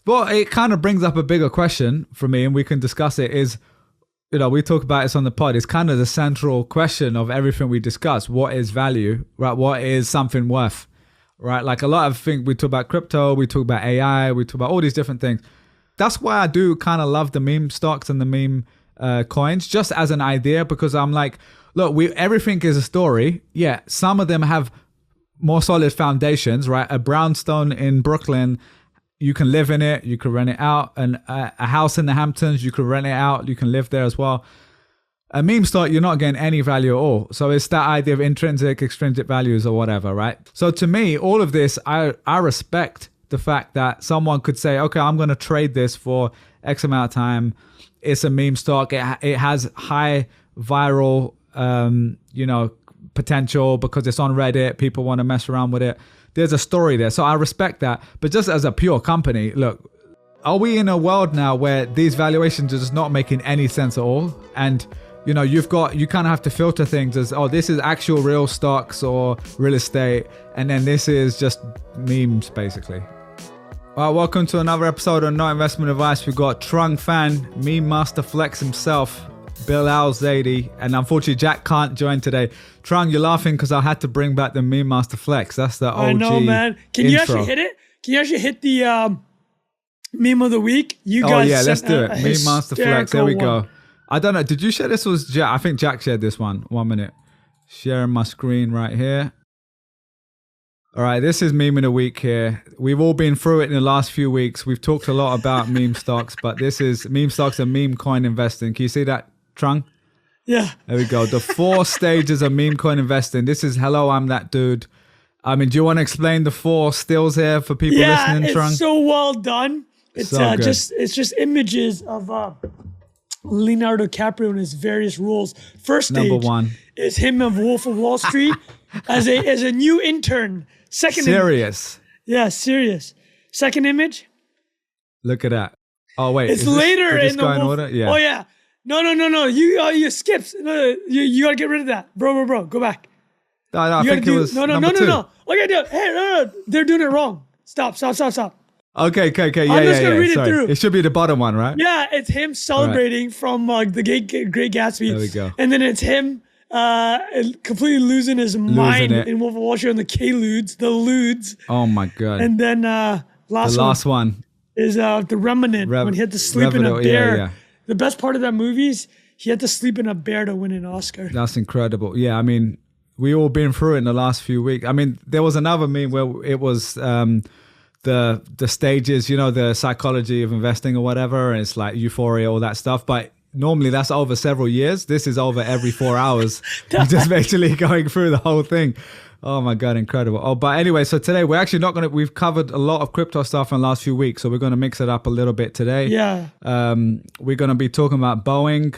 Well, it kind of brings up a bigger question for me, and we can discuss it. Is, we talk about this on the pod. It's kind of the central question of everything we discuss. What is value, right? What is something worth, right? Like a lot of things, we talk about crypto, we talk about AI, we talk about all these different things. That's why I do kind of love the meme stocks and the meme coins, just as an idea, because I'm like, look, everything is a story. Yeah, some of them have more solid foundations, right? A brownstone in Brooklyn, you can live in it, you can rent it out. And a house in the Hamptons, you can rent it out, you can live there as well. A meme stock, you're not getting any value at all. So it's that idea of intrinsic, extrinsic values or whatever, right? So to me, all of this, I respect the fact that someone could say, okay, I'm going to trade this for X amount of time. It's a meme stock. It has high viral, potential because it's on Reddit. People want to mess around with it. There's a story there. So I respect that. But just as a pure company, look, are we in a world now where these valuations are just not making any sense at all? And, you kind of have to filter things as, this is actual real stocks or real estate. And then this is just memes, basically. All right, welcome to another episode of No Investment Advice. We've got Trung Phan, Meme Master Flex himself, Bilal Zaidi, and unfortunately Jack can't join today. Trung, you're laughing because I had to bring back the Meme Master Flex. That's the OG I know, man. Can intro. you actually hit it? Can you actually hit the meme of the week? You guys. Oh yeah, let's do it. Meme Master Flex. There we go. I don't know. Did you share this? Was Jack? I think Jack shared this one. 1 minute. Sharing my screen right here. All right, this is meme of the week here. We've all been through it in the last few weeks. We've talked a lot about meme stocks, but this is meme stocks and meme coin investing. Can you see that, Trung? Yeah. There we go. The 4 stages of meme coin investing. This is hello, I'm that dude. I mean, do you want to explain the 4 stills here for people listening, Trung? It's so well done. It's so just images of Leonardo DiCaprio and his various roles. First stage Number 1 is him of Wolf of Wall Street as a new intern. Second serious. Serious. Second image. Look at that. Oh wait, it's later in the in order. Yeah. Oh yeah. No. You skipped. No, you gotta get rid of that, bro. Go back. No. I think it was no. number 2. Okay, no. They're doing it wrong. Stop. Okay. Yeah. I'm just gonna read it Sorry. through. It should be the bottom one, right? Yeah, it's him celebrating from the Great Gatsby. There we go. And then it's him completely losing his mind in Wolf of Wall Street on the the Ludes. Oh my god. And then last one is the Remnant when he had to sleep in a bear. Yeah. The best part of that movie is he had to sleep in a bear to win an Oscar. That's incredible. Yeah, I mean, we all been through it in the last few weeks. I mean, there was another meme where it was the stages, the psychology of investing or whatever, and it's like euphoria, all that stuff. But normally that's over several years. This is over every 4 hours. You're just basically going through the whole thing. Oh my God, incredible. Oh, but anyway, so today we're actually not we've covered a lot of crypto stuff in the last few weeks, so we're going to mix it up a little bit today. Yeah. We're going to be talking about Boeing,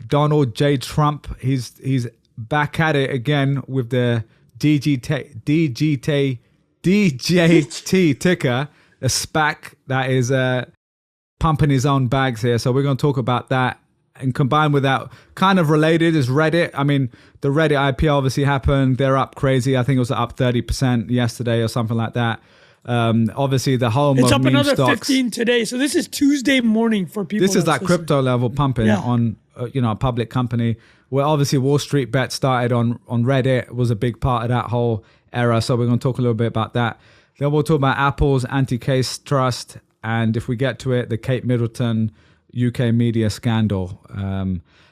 Donald J. Trump. He's back at it again with the DJT ticker, a SPAC that is pumping his own bags here. So we're going to talk about that. And combined with that, kind of related is Reddit. I mean, the Reddit IPO obviously happened. They're up crazy. I think it was up 30% yesterday or something like that. Obviously, the home it's of up meme another stocks. 15 today. So this is Tuesday morning for people. This is that crypto level pumping on a public company. Where obviously Wall Street Bet started on Reddit, was a big part of that whole era. So we're going to talk a little bit about that. Then we'll talk about Apple's anti-case trust, and if we get to it, the Kate Middleton UK media scandal.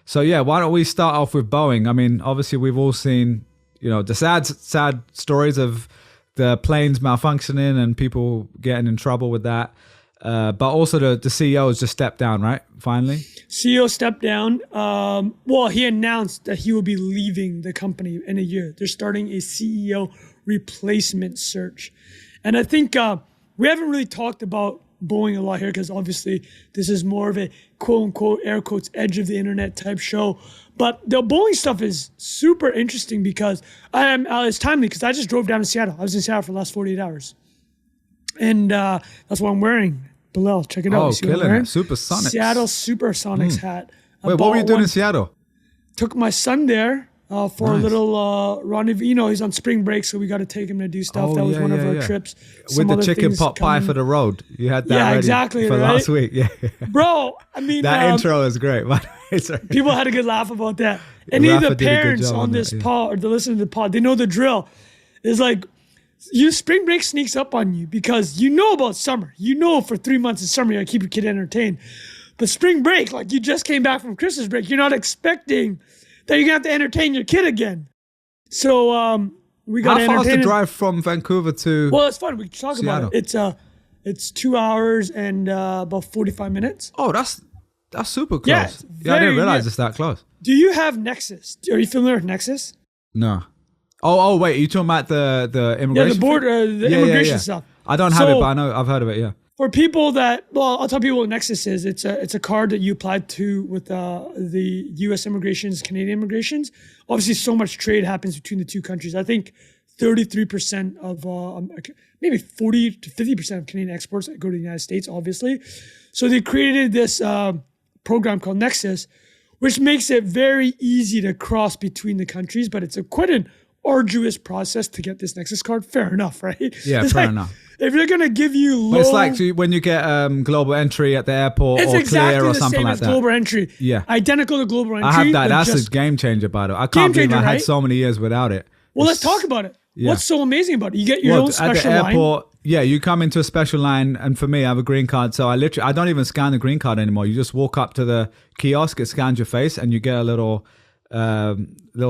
So yeah, why don't we start off with Boeing? I mean, obviously we've all seen, the sad stories of the planes malfunctioning and people getting in trouble with that. But also the CEO has just stepped down, right? Finally. CEO stepped down. Well, he announced that he will be leaving the company in a year. They're starting a CEO replacement search. And I think we haven't really talked about Boeing a lot here because obviously this is more of a quote unquote air quotes edge of the internet type show. But the Boeing stuff is super interesting because it's timely because I just drove down to Seattle. I was in Seattle for the last 48 hours. And that's what I'm wearing. Bilal, check it out. Oh, killing it. Supersonics. Seattle Supersonics hat. Wait, what were you doing in Seattle? Took my son there for a little rendezvous. You know, he's on spring break, so we got to take him to do stuff. That was one of our trips. With the chicken pot pie for the road. You had that ready exactly, for last week. Yeah. Bro, I mean. That intro is great. People had a good laugh about that. Any of the parents on this pod or the listening to the pod, they know the drill. It's like, spring break sneaks up on you because you know about summer. You know for 3 months in summer, you gotta keep your kid entertained. But spring break, like you just came back from Christmas break, you're not expecting that you're gonna have to entertain your kid again. So we got How far is the drive from Vancouver to Well, it's fun. We can talk Seattle? about it. It's 2 hours and about 45 minutes. Oh, that's super close. Yeah, I didn't realize it's that close. Do you have Nexus? Are you familiar with Nexus? No. Oh, wait. You talking about the immigration? Yeah, the border, the immigration stuff. I don't have it, but I've heard of it. Yeah. For people I'll tell people what Nexus is. It's a card that you applied to with the U.S. immigrations, Canadian immigrations. Obviously, so much trade happens between the two countries. I think 33% of maybe 40 to 50% of Canadian exports go to the United States. Obviously, so they created this program called Nexus, which makes it very easy to cross between the countries. But it's quite an arduous process to get this Nexus card. Fair enough, right? Yeah, fair enough. If they're gonna give you low, but it's like when you get global entry at the airport or exactly clear or something like that. Global entry. Yeah, identical to global entry. I have that. That's a game changer, by the way. I can't believe I had so many years without it. Well, let's talk about it. Yeah. What's so amazing about it? You get your own special at the airport, line. Yeah, you come into a special line, and for me, I have a green card, so I don't even scan the green card anymore. You just walk up to the kiosk, it scans your face, and you get a little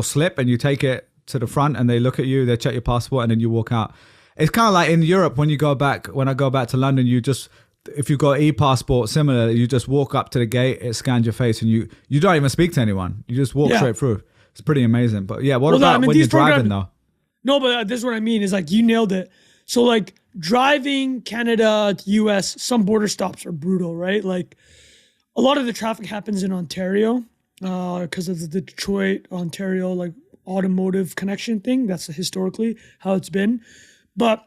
slip, and you take it to the front, and they look at you, they check your passport, and then you walk out. It's kind of like in Europe when I go back to London, if you've got e-passport similar, you just walk up to the gate, it scans your face, and you don't even speak to anyone. You just walk straight through. It's pretty amazing. But yeah, what about when you're driving though? No, but this is what I mean is like you nailed it. So like driving Canada to US, some border stops are brutal, right? Like a lot of the traffic happens in Ontario because of the Detroit, Ontario, like automotive connection thing. That's historically how it's been. But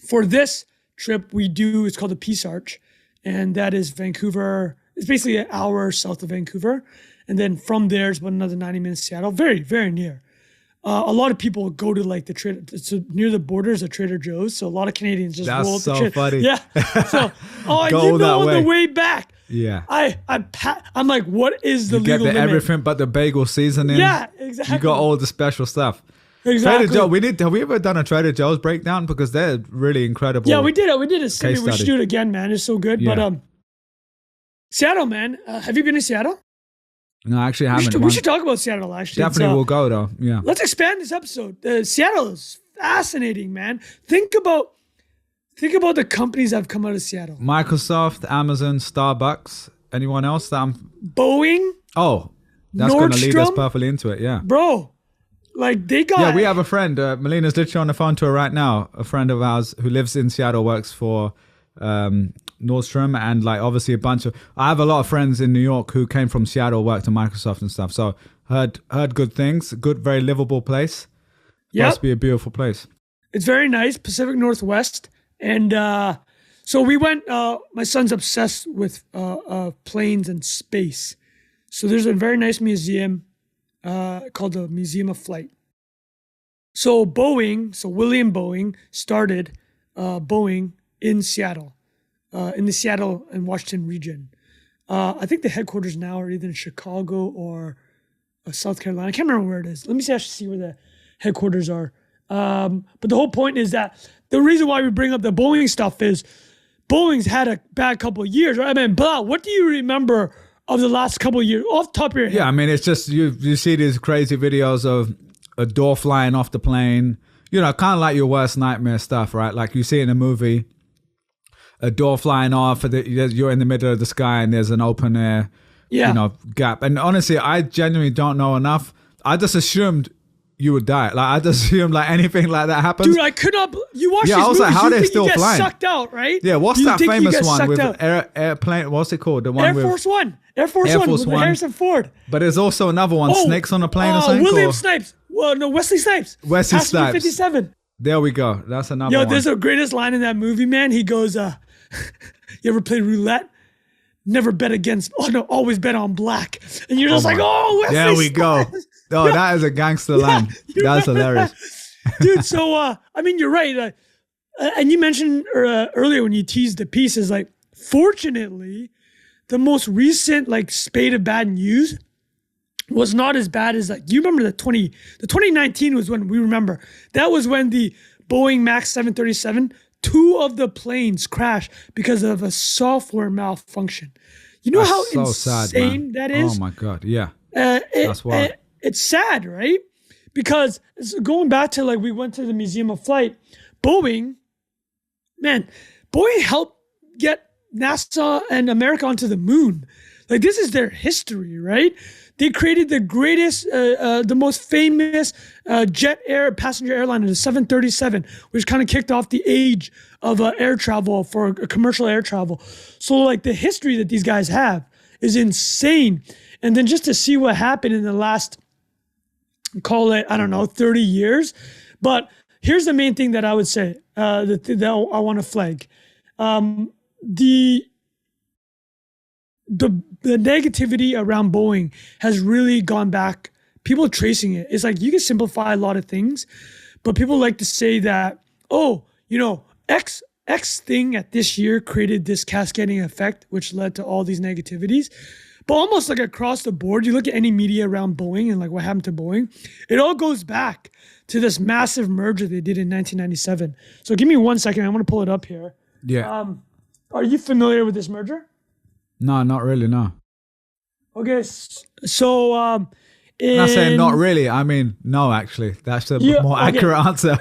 for this trip, it's called the Peace Arch, and that is Vancouver. It's basically an hour south of Vancouver. And then from there, it's about another 90 minutes to Seattle. Very, very near. A lot of people go to like near the borders of Trader Joe's. So a lot of Canadians just roll up the Trader. Funny. Yeah. So, on the way back. Yeah. I'm like, what is the legal limit? You get everything but the bagel seasoning. Yeah, exactly. You got all the special stuff. Exactly. Trader Joe, have we ever done a Trader Joe's breakdown? Because they're really incredible. Yeah, we did it. We did it. We should do it again, man. It's so good. Yeah. But Seattle, man. Have you been to Seattle? No, I actually haven't. We should talk about Seattle, actually. Definitely we'll go, though. Yeah. Let's expand this episode. Seattle is fascinating, man. Think about the companies that have come out of Seattle. Microsoft, Amazon, Starbucks. Anyone else? Boeing. Oh, that's going to lead us perfectly into it, yeah. Bro, like they got... Yeah, we have a friend. Melina's literally on the phone to her right now. A friend of ours who lives in Seattle, works for... Nordstrom, and like obviously I have a lot of friends in New York who came from Seattle, worked at Microsoft and stuff, so heard good things. Good, very livable place. Must be a beautiful place. It's very nice, Pacific Northwest. And so we went, my son's obsessed with planes and space, so there's a very nice museum called the Museum of Flight. So William Boeing started Boeing in Seattle, in the Seattle and Washington region. I think the headquarters now are either in Chicago or South Carolina. I can't remember where it is. Let me see where the headquarters are. But the whole point is that the reason why we bring up the Boeing stuff is Boeing's had a bad couple of years, right? I mean, Bilal, what do you remember of the last couple of years off the top of your head? Yeah, I mean, it's just, you see these crazy videos of a door flying off the plane, kind of like your worst nightmare stuff, right? Like you see in a movie, a door flying off, you're in the middle of the sky and there's an open air, gap. And honestly, I genuinely don't know enough. I just assumed you would die. Like I just assumed like anything like that happens. Dude, I could not. You watch these I was movies, like, how are they still flying? Sucked out, right? Yeah, what's that famous one with airplane? What's it called? The one Air Force One. Air Force One with Harrison Ford. But there's also another one, Snakes on a Plane or something. William Snipes. Well, no, Wesley Snipes. Wesley Snipes. 57. There we go. That's another one. There's the greatest line in that movie, man. He goes, you ever play roulette? Never bet against, always bet on black. And you're just Wesley There we Snipes. go. Oh, that is a gangster line. That's hilarious. Dude, so, I mean, you're right. And you mentioned earlier when you teased the piece is like, fortunately, the most recent like spate of bad news was not as bad as like, you remember the 2019 was when we remember. That was when the Boeing Max 737, 2 of the planes crashed because of a software malfunction. You know how so insane sad, that is? Oh my God, yeah. That's wild. It's sad, right? Because going back to like, we went to the Museum of Flight, Boeing helped get NASA and America onto the moon. Like, this is their history, right? They created the greatest, the most famous passenger airline, the 737, which kind of kicked off the age of air travel for commercial air travel. So like the history that these guys have is insane. And then just to see what happened in the last, call it, I don't know, 30 years. But here's the main thing that I would say that I want to flag. The negativity around Boeing has really gone back. People tracing it. It's like you can simplify a lot of things, but people like to say that, oh, you know, X thing at this year created this cascading effect, which led to all these negativities. But almost like across the board, you look at any media around Boeing and like what happened to Boeing, it all goes back to this massive merger they did in 1997. So give me 1 second. I want to pull it up here. Yeah. Are you familiar with this merger? No, not really, no. Okay, so I'm not saying not really. I mean, no, actually. That's the more accurate answer.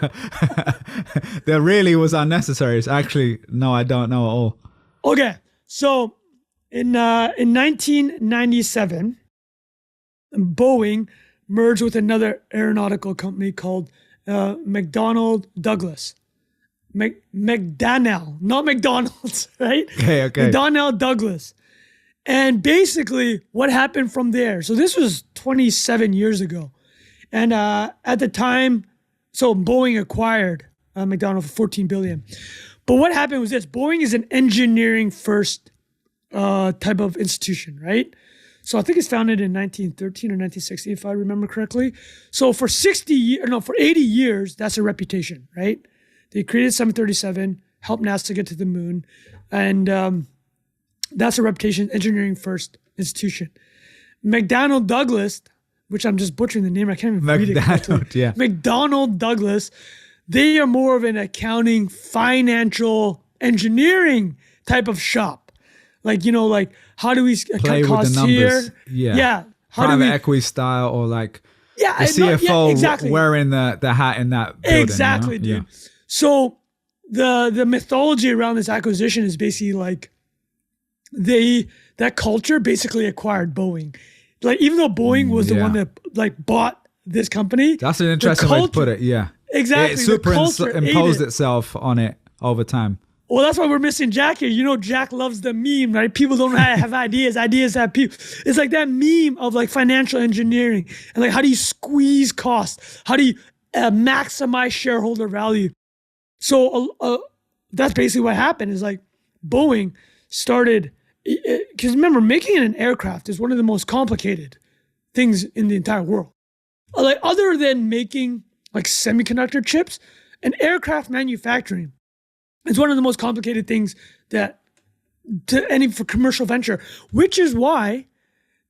There really was unnecessary. It's actually, no, I don't know at all. Okay, so in 1997, Boeing merged with another aeronautical company called McDonnell Douglas. McDonnell, not McDonald's, right? Okay. McDonnell Douglas. And basically what happened from there, so this was 27 years ago. And at the time, so Boeing acquired McDonnell for $14 billion. But what happened was this: Boeing is an engineering first type of institution, right? So I think it's founded in 1913 or 1960, if I remember correctly. So for 80 years, that's a reputation, right? They created 737, helped NASA get to the moon, and that's a reputation, engineering first institution. McDonnell Douglas, which I'm just butchering the name, I can't even read it correctly. Yeah. McDonnell Douglas, they are more of an accounting, financial, engineering type of shop. Like, you know, like how do we cut costs here? Yeah. Private equity style, or like the CFO wearing the hat in that building. Exactly, dude. Yeah. So the mythology around this acquisition is basically like that culture basically acquired Boeing. Like, even though Boeing was the one that like bought this company. That's an interesting way to put it. Yeah. Exactly. It superimposed itself on it over time. Well, that's why we're missing Jack here. You know, Jack loves the meme, right? People don't have ideas. Ideas have people. It's like that meme of like financial engineering and like, how do you squeeze costs? How do you maximize shareholder value? So that's basically what happened. Is like Boeing started, because remember, making an aircraft is one of the most complicated things in the entire world. Like, other than making like semiconductor chips, and aircraft manufacturing is one of the most complicated things that for commercial venture, which is why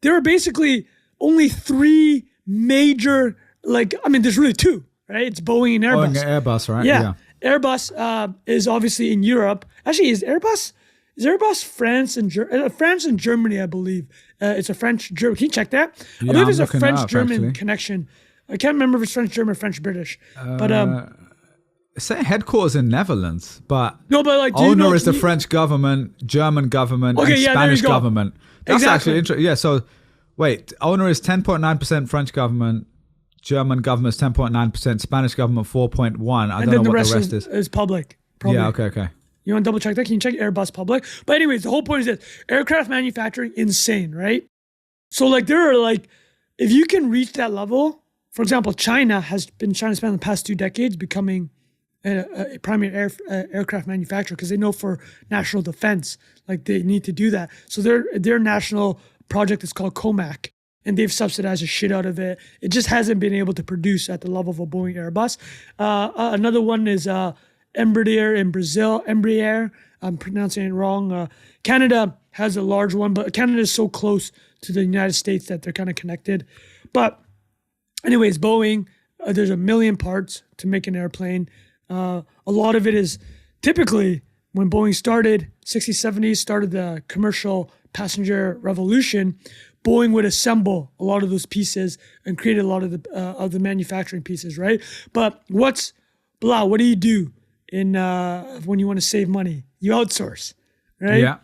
there are basically only 3 major, there's really 2, right? It's Boeing and Airbus. Boeing and Airbus, right? Yeah. Airbus is obviously in Europe. Actually, is Airbus France and France and Germany, I believe. It's a French-German. Can you check that? Yeah, I believe it's a French-German connection. I can't remember if it's French-German or French-British. But say headquarters in Netherlands, but no, but like owner is the French government, German government, and Spanish government. That's actually interesting. Yeah. So wait, owner is 10.9% French government, German government is 10.9%, Spanish government 4.1. I don't know what the rest is public. Probably. Yeah. Okay. You want to double check that? Can you check Airbus public? But anyways, the whole point is this: aircraft manufacturing, insane, right? So like there are like, if you can reach that level, for example, China has been trying to spend the past 2 decades becoming a primary aircraft manufacturer, because they know for national defense, like they need to do that. So their national project is called COMAC, and they've subsidized the shit out of it. It just hasn't been able to produce at the level of a Boeing Airbus. Another one is Embraer in Brazil. Embraer, I'm pronouncing it wrong. Canada has a large one, but Canada is so close to the United States that they're kind of connected. But anyways, Boeing, there's a million parts to make an airplane. A lot of it is typically when Boeing started, 60s, 70s, started the commercial passenger revolution, Boeing would assemble a lot of those pieces and create a lot of the manufacturing pieces, right? But Bilal, what do you do when you want to save money? You outsource, right? Yeah.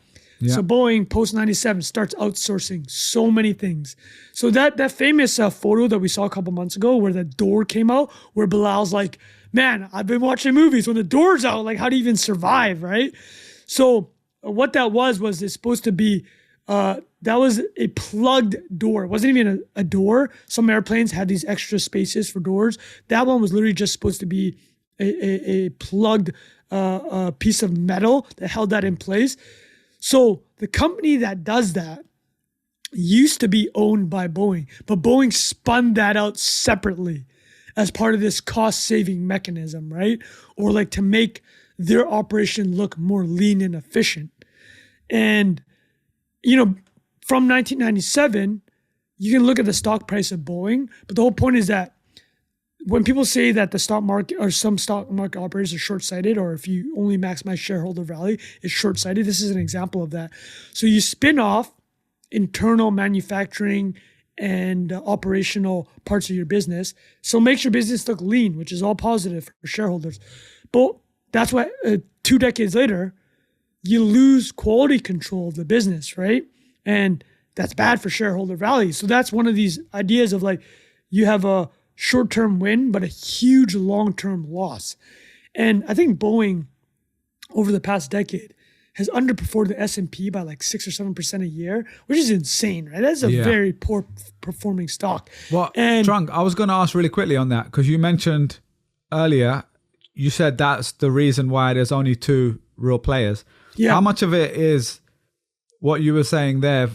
So Boeing post 97 starts outsourcing so many things. So that famous photo that we saw a couple months ago where the door came out, where Bilal's like, man, I've been watching movies when the door's out, like how do you even survive, right? So what that was it's supposed to be, that was a plugged door. It wasn't even a door. Some airplanes had these extra spaces for doors. That one was literally just supposed to be a plugged piece of metal that held that in place. So the company that does that used to be owned by Boeing, but Boeing spun that out separately as part of this cost-saving mechanism, right? Or like to make their operation look more lean and efficient. And, from 1997, you can look at the stock price of Boeing, but the whole point is that when people say that the stock market or some stock market operators are short-sighted, or if you only maximize shareholder value, it's short-sighted. This is an example of that. So you spin off internal manufacturing and operational parts of your business. So it makes your business look lean, which is all positive for shareholders. But that's why 2 decades later, you lose quality control of the business, right? And that's bad for shareholder value. So that's one of these ideas of like, you have a short-term win, but a huge long-term loss. And I think Boeing over the past decade has underperformed the S&P by like 6 or 7% a year, which is insane, right? That's a very poor performing stock. Well, Trung, I was going to ask really quickly on that, because you mentioned earlier, you said that's the reason why there's only 2 real players. Yeah. How much of it is what you were saying there,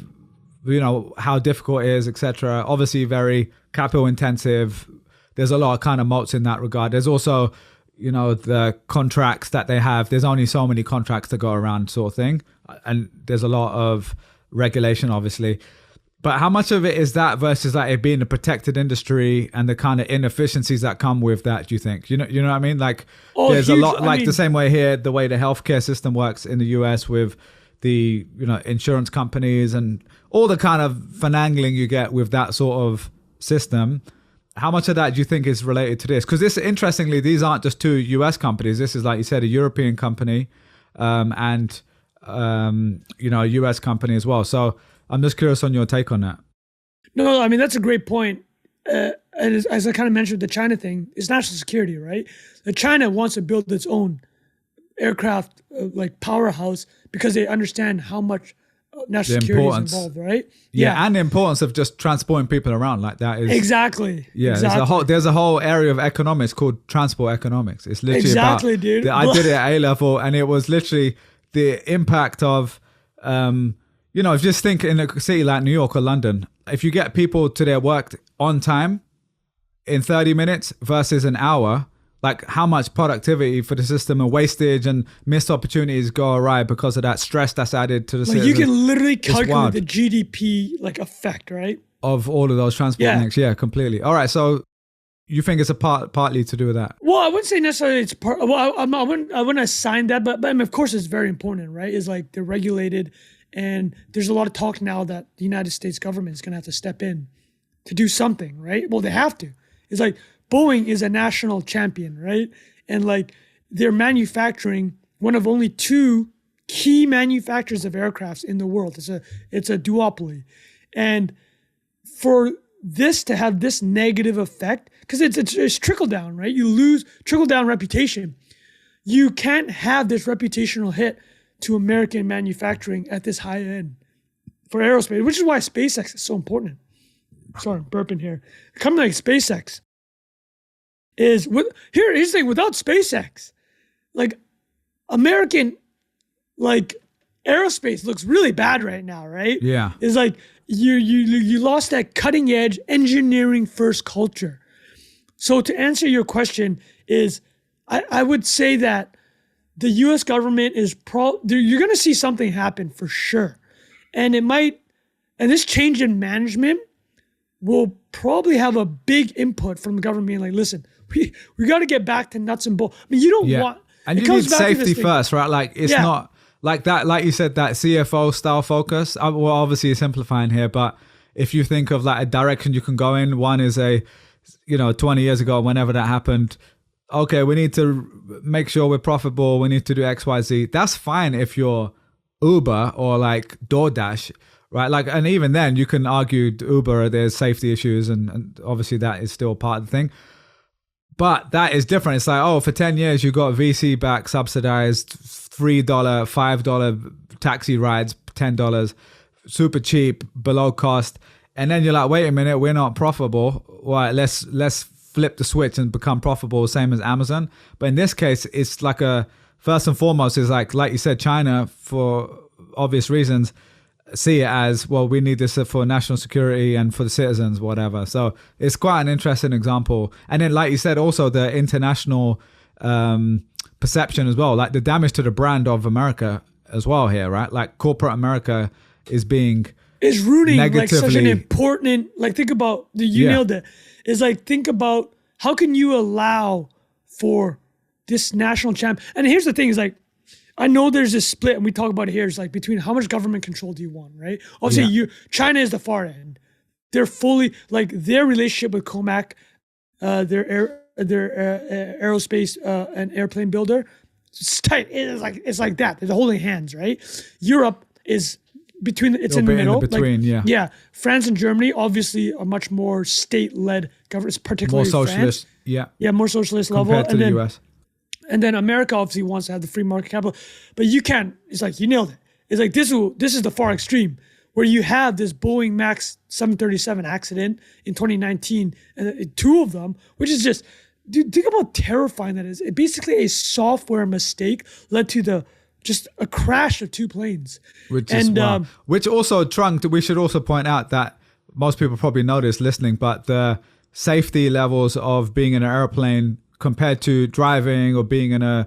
how difficult it is, etc. Obviously very capital intensive. There's a lot of kind of moats in that regard. There's also, the contracts that they have. There's only so many contracts to go around, sort of thing. And there's a lot of regulation, obviously. But how much of it is that versus like it being a protected industry and the kind of inefficiencies that come with that, do you think? You know what I mean? Like there's a lot, the same way here, the way the healthcare system works in the US with the, insurance companies and all the kind of finagling you get with that sort of system. How much of that do you think is related to this? Because interestingly, these aren't just 2 US companies. This is, like you said, a European company and a US company as well. So I'm just curious on your take on that. No, I mean, that's a great point. And as I kind of mentioned, the China thing is national security, right? China wants to build its own aircraft like powerhouse because they understand how much national security is involved, right? Yeah, and the importance of just transporting people around like that is exactly. Yeah, exactly. There's a whole area of economics called transport economics. It's literally about, dude. I did it at A level, and it was literally the impact of, just think in a city like New York or London, if you get people to their work on time in 30 minutes versus an hour. Like how much productivity for the system and wastage and missed opportunities go awry because of that stress that's added to the system. You can literally calculate the GDP effect, right? Of all of those transport links. Yeah, completely. All right. So you think it's partly to do with that? Well, I wouldn't say necessarily it's part. Well, I wouldn't assign that, but I mean, of course it's very important, right? Is like they're regulated, and there's a lot of talk now that the United States government is going to have to step in to do something, right? Well, they have to. It's like Boeing is a national champion, right? And like they're manufacturing one of only 2 key manufacturers of aircrafts in the world. It's a duopoly. And for this to have this negative effect, because it's trickle down, right? You lose trickle down reputation. You can't have this reputational hit to American manufacturing at this high end for aerospace, which is why SpaceX is so important. Sorry, I'm burping here. A company like SpaceX here's the thing, without SpaceX, like American, like aerospace looks really bad right now, right? Yeah. It's like you lost that cutting edge engineering first culture. So to answer your question is, I would say that the U.S. government is you're going to see something happen for sure, and this change in management will probably have a big input from the government being like, listen, we got to get back to nuts and bolts. I mean, you don't want, and you need safety first, right? Like it's not like that, like you said, that CFO style focus. Well, obviously you're simplifying here, but if you think of like a direction you can go in, one is 20 years ago, whenever that happened, okay, we need to make sure we're profitable. We need to do X, Y, Z. That's fine if you're Uber or like DoorDash, right? Like, and even then you can argue Uber, there's safety issues and obviously that is still part of the thing. But that is different. It's like, oh, for 10 years you got VC back subsidized $3, $5 taxi rides, $10, super cheap, below cost. And then you're like, wait a minute, we're not profitable. Right, let's flip the switch and become profitable, same as Amazon. But in this case, it's like first and foremost is like you said, China, for obvious reasons, see it as, well, we need this for national security and for the citizens, whatever. So it's quite an interesting example. And then, like you said, also the international perception as well, like the damage to the brand of America as well here, right? Like corporate America is ruining like such an important, like think about, nailed it. Is like, think about how can you allow for this national champ? And here's the thing is like, I know there's this split, and we talk about it here, is like between how much government control do you want, right? Obviously, China is the far end. They're fully, like their relationship with Comac, their aerospace and airplane builder, it's tight. It's like that. They're holding hands, right? Europe is in the middle. Yeah. France and Germany obviously are much more state-led governments, particularly more socialist. France. Yeah, more socialist level. Compared to the US. And then America obviously wants to have the free market capital, but you can't. It's like you nailed it. It's like this is the far extreme where you have this Boeing Max 737 accident in 2019, and two of them, which is just, dude, think about how terrifying that is. It basically a software mistake led to just a crash of two planes. Which also, Trung, we should also point out that most people probably know this listening, but the safety levels of being in an airplane compared to driving or being in a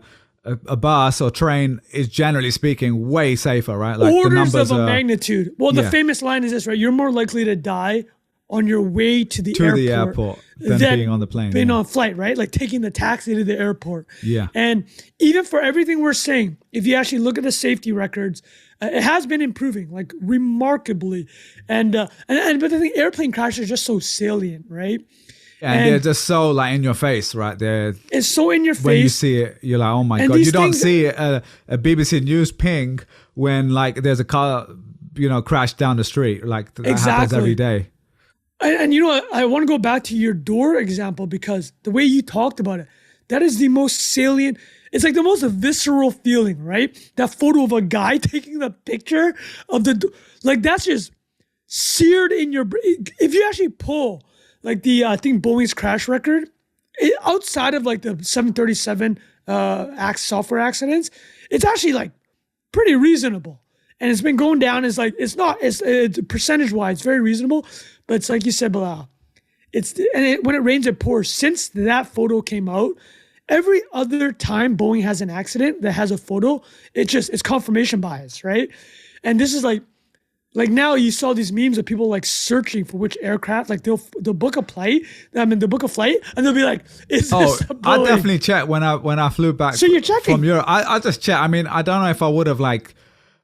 bus or train is, generally speaking, way safer, right? Like orders of a magnitude. Well, the famous line is this, right? You're more likely to die on your way to the airport than being on the plane. Being on flight, right? Like taking the taxi to the airport. Yeah. And even for everything we're saying, if you actually look at the safety records, it has been improving, like remarkably. But the thing, airplane crashes are just so salient, right? And they're just so like in your face, right? It's so in your face. When you see it, you're like, oh my God. You don't see a BBC News ping when like there's a car, crashed down the street. Like that happens every day. And I want to go back to your door example, because the way you talked about it, that is the most salient. It's like the most visceral feeling, right? That photo of a guy taking the picture of like that's just seared in your brain. If you actually pull like I think Boeing's crash record, outside of like the 737 software accidents, it's actually like pretty reasonable. And it's been going down. It's percentage wise very reasonable, but it's like you said, Bilal, when it rains, it pours. Since that photo came out, every other time Boeing has an accident that has a photo, it's confirmation bias, right? And this is like now you saw these memes of people like searching for which aircraft, like they'll book a flight. They'll book a flight and they'll be like, "Is this a Boeing?" I definitely checked when I flew back. So you're checking from Europe. I just checked. I mean, I don't know if I would have like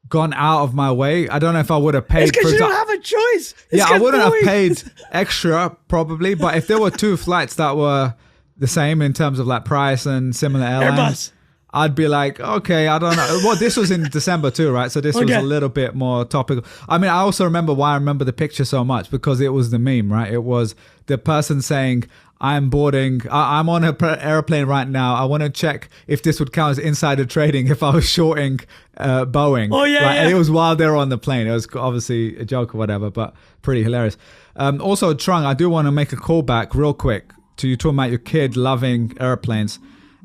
gone out of my way. I don't know if I would have paid. It's because you don't have a choice. I wouldn't have paid extra probably. But if there were two flights that were the same in terms of like price and similar airlines, I'd be like, okay, I don't know. Well, this was in December too, right? So this was a little bit more topical. I mean, I also remember why I remember the picture so much, because it was the meme, right? It was the person saying, I'm on an airplane right now. I want to check if this would count as insider trading if I was shorting Boeing. Oh, yeah, And it was while they were on the plane. It was obviously a joke or whatever, but pretty hilarious. Also, Trung, I do want to make a callback real quick to you talking about your kid loving airplanes.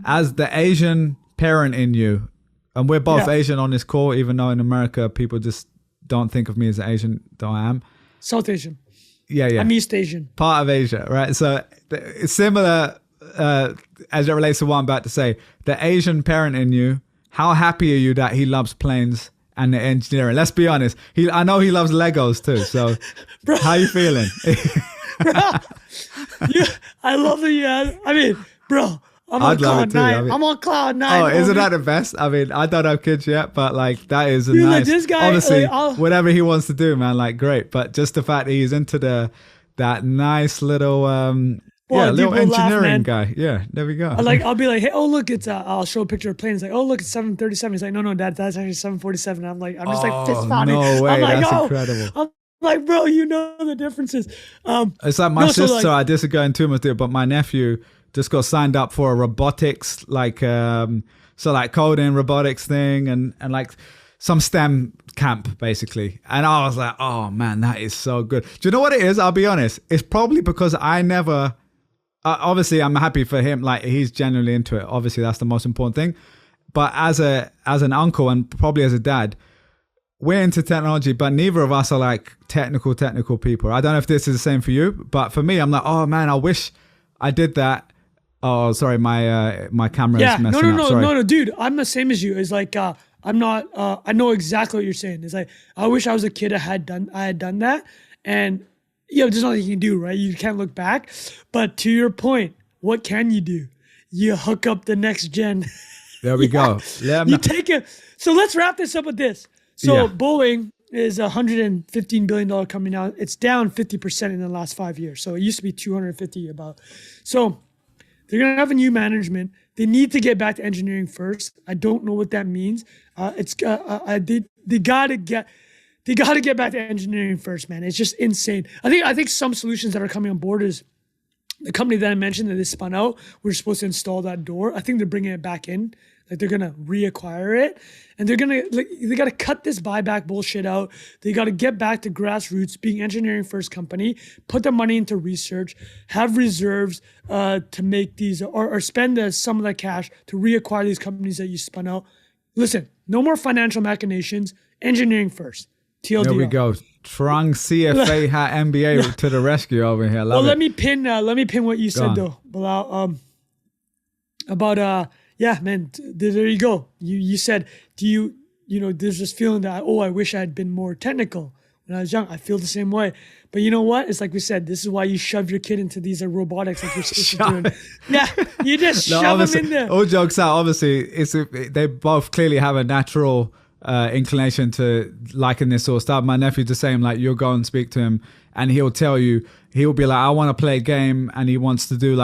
As the Asian parent in you, and we're both Asian on this call, even though in America people just don't think of me as an Asian, though I am. South Asian. Yeah. I'm East Asian. Part of Asia, right? So it's similar as it relates to what I'm about to say. The Asian parent in you, how happy are you that he loves planes and the engineering? Let's be honest. I know he loves Legos too. So Bro. how you feeling? Bro, I love that. Yeah, I mean, bro, I'm on cloud nine. I'm on cloud nine. Oh, isn't that the best? I mean, I don't have kids yet, but like that is a nice. Like this guy, obviously, whatever he wants to do, man, like great. But just the fact that he's into that nice little little engineering guy. Yeah, there we go. I'll be like, hey, oh look, it's I'll show a picture of planes. Like, oh look, it's 737. He's like, no, Dad, that's actually 747. I'm just like fist pounding. No way, I'm like, that's incredible. I'm like, bro, you know the differences. It's like my sister. This is going too much there, but my nephew just got signed up for a robotics, coding robotics thing and like some STEM camp basically. And I was like, oh man, that is so good. Do you know what it is? I'll be honest. It's probably because I never, obviously I'm happy for him. Like he's genuinely into it. Obviously that's the most important thing. But as an uncle and probably as a dad, we're into technology, but neither of us are like technical people. I don't know if this is the same for you, but for me, I'm like, oh man, I wish I did that. Oh, sorry, my camera is messing up. No, dude, I'm the same as you. It's like I'm not. I know exactly what you're saying. It's like I wish I was a kid. I had done that, and there's nothing you can do, right? You can't look back. But to your point, what can you do? You hook up the next gen. There we go. You take it. So let's wrap this up with this. So Boeing is a $115 billion company now. It's down 50% in the last 5 years. So it used to be 250 about. So they're going to have a new management. They need to get back to engineering first. I don't know what that means. They got to get back to engineering first, man. It's just insane. I think some solutions that are coming on board is the company that I mentioned that they spun out. We're supposed to install that door. I think they're bringing it back in. Like they're gonna reacquire it, and they got to cut this buyback bullshit out. They got to get back to grassroots, being engineering first company, put the money into research, have reserves to make these, or spend some of that cash to reacquire these companies that you spun out. Listen, no more financial machinations. Engineering first. TLDR. There we go. Trung CFA hat MBA to the rescue over here. Let me pin what you said though, Bilal. Yeah, man, there you go. You said, there's this feeling that, I wish I had been more technical when I was young. I feel the same way. But you know what? It's like we said, this is why you shove your kid into these robotics like you're supposed to do. Yeah, you just shove them in there. All jokes out, obviously, they both clearly have a natural inclination to liking this sort of stuff. My nephew's the same. Like you'll go and speak to him and he'll tell you, he'll be like, I want to play a game, and he wants to do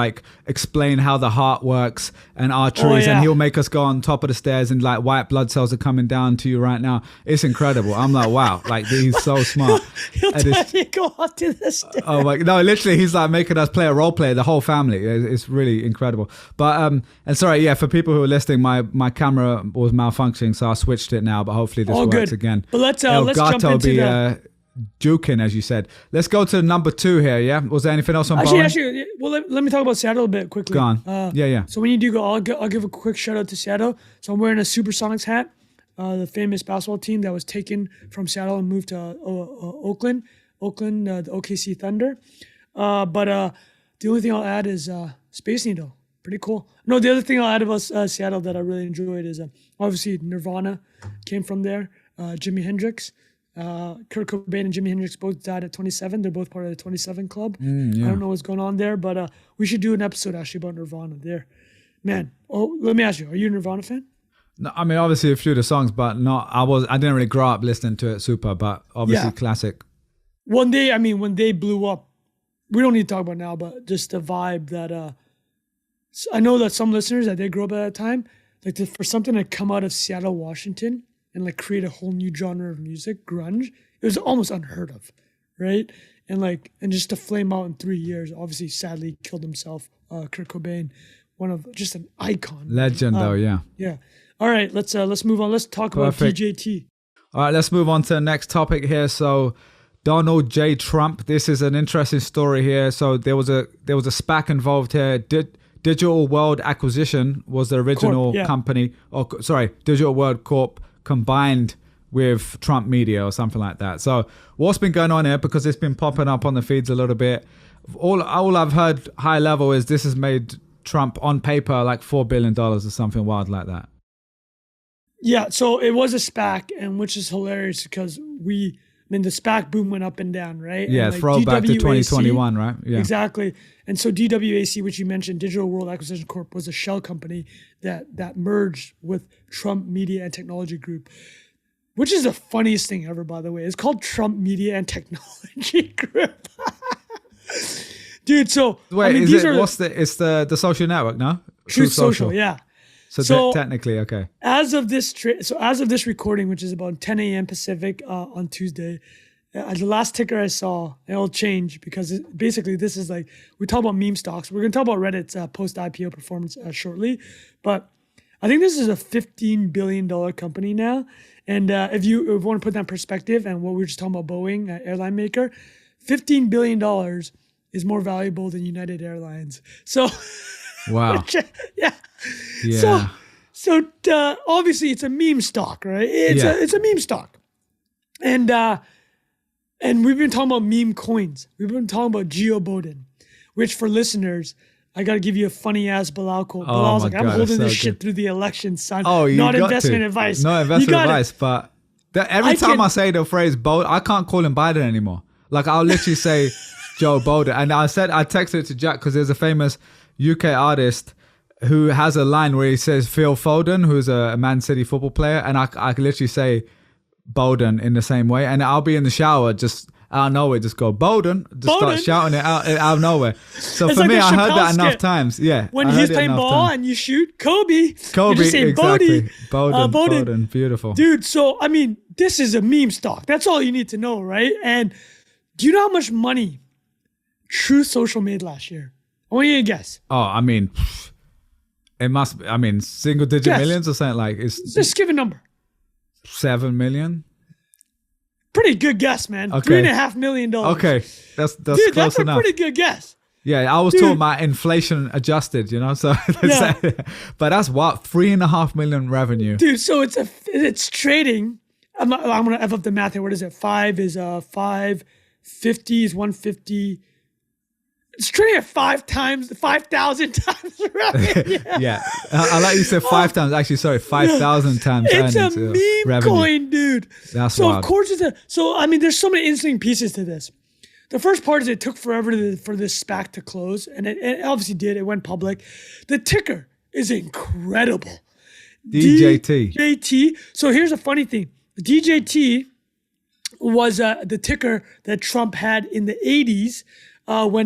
explain how the heart works and arteries, and he'll make us go on top of the stairs and like white blood cells are coming down to you right now. It's incredible. I'm like, wow, like he's so smart. He'll tell you go up to the stairs. Oh my, no, literally he's like making us play a role play, the whole family. It's really incredible. But and sorry, for people who are listening, my camera was malfunctioning, so I switched it now, but hopefully this works again. But let's jump into Jukin, as you said. Let's go to number 2 here, yeah? Was there anything else on Boeing? Actually, well, let me talk about Seattle a bit quickly. Go on. Yeah. So when you do go, I'll give a quick shout out to Seattle. So I'm wearing a Supersonics hat, the famous basketball team that was taken from Seattle and moved to Oakland, the OKC Thunder. But the only thing I'll add is Space Needle. Pretty cool. No, the other thing I'll add about Seattle that I really enjoyed is obviously Nirvana came from there. Jimi Hendrix. Kurt Cobain and Jimi Hendrix both died at 27. They're both part of the 27 Club. I don't know what's going on there, but we should do an episode actually about Nirvana there. Man, let me ask you, are you a Nirvana fan? No, I mean, obviously a few of the songs, but not. I didn't really grow up listening to it super, but obviously classic. One day, I mean, when they blew up, we don't need to talk about it now, but just the vibe that I know that some listeners that they grew up at that time, for something to come out of Seattle, Washington, and create a whole new genre of music, grunge, it was almost unheard of, right? And just to flame out in 3 years, obviously sadly killed himself, Kurt Cobain, just an icon. Legend though, yeah. Yeah. All right, let's move on. Let's talk about DJT. All right, let's move on to the next topic here. So Donald J. Trump, this is an interesting story here. So there was a SPAC involved here. Digital World Acquisition was the original company. Digital World Corp combined with Trump media or something like that. So what's been going on here, because it's been popping up on the feeds a little bit. All I've heard high level is this has made Trump on paper like $4 billion or something wild like that. Yeah, so it was a SPAC, and which is hilarious because the SPAC boom went up and down, right? Yeah, and throwback to 2021, right? Yeah, exactly. And so DWAC, which you mentioned, Digital World Acquisition Corp, was a shell company that merged with Trump Media and Technology Group, which is the funniest thing ever, by the way. It's called Trump Media and Technology Group. Dude, so wait, it's the social network, no? Truth Social, yeah. So technically, okay. As of this recording, which is about 10 a.m. Pacific on Tuesday, the last ticker I saw, it'll change because basically this is like, we talk about meme stocks. We're going to talk about Reddit's post-IPO performance shortly, but I think this is a $15 billion company now. And if you want to put that in perspective, and what we were just talking about Boeing, airline maker, $15 billion is more valuable than United Airlines. So, wow. Yeah. So obviously it's a meme stock, right? It's a meme stock. And we've been talking about meme coins. We've been talking about Geo Bowden, which for listeners, I got to give you a funny ass Bilal quote. Bilal's like, I'm holding this shit through the election, son. Oh, you not got investment to. advice. Not investment advice, but every time I say the phrase Bowden, I can't call him Biden anymore. Like I'll literally say Joe Bowden. And I texted it to Jack because there's a famous UK artist who has a line where he says Phil Foden, who's a Man City football player. And I can literally say Bowden in the same way. And I'll be in the shower just out of nowhere, just go Bowden, start shouting it out of nowhere. So it's for me, I heard that enough times. Yeah. When he's playing ball and you shoot Kobe, you just say exactly. Bowden, beautiful. Dude, so, this is a meme stock. That's all you need to know, right? And do you know how much money Truth Social made last year? I want you to guess. Oh, it must be, single digit millions or something like it's. Just give a number. 7 million. Pretty good guess, man. Okay. $3.5 million. Okay, that's Dude, close that's enough. a pretty good guess. Yeah, I was talking about inflation adjusted, so but that's what $3.5 million revenue. Dude, so it's trading. I'm gonna F up the math here. What is it? 5 is 550 is 150. It's trading at 5,000 times revenue. Yeah. I like you said 5 times. Actually, sorry, 5,000 times. It's a meme revenue. coin, dude. That's so wild. Of course there's so many interesting pieces to this. The first part is it took forever for this SPAC to close, and it obviously did. It went public. The ticker is incredible. DJT. So here's a funny thing. DJT was the ticker that Trump had in the 80s. Early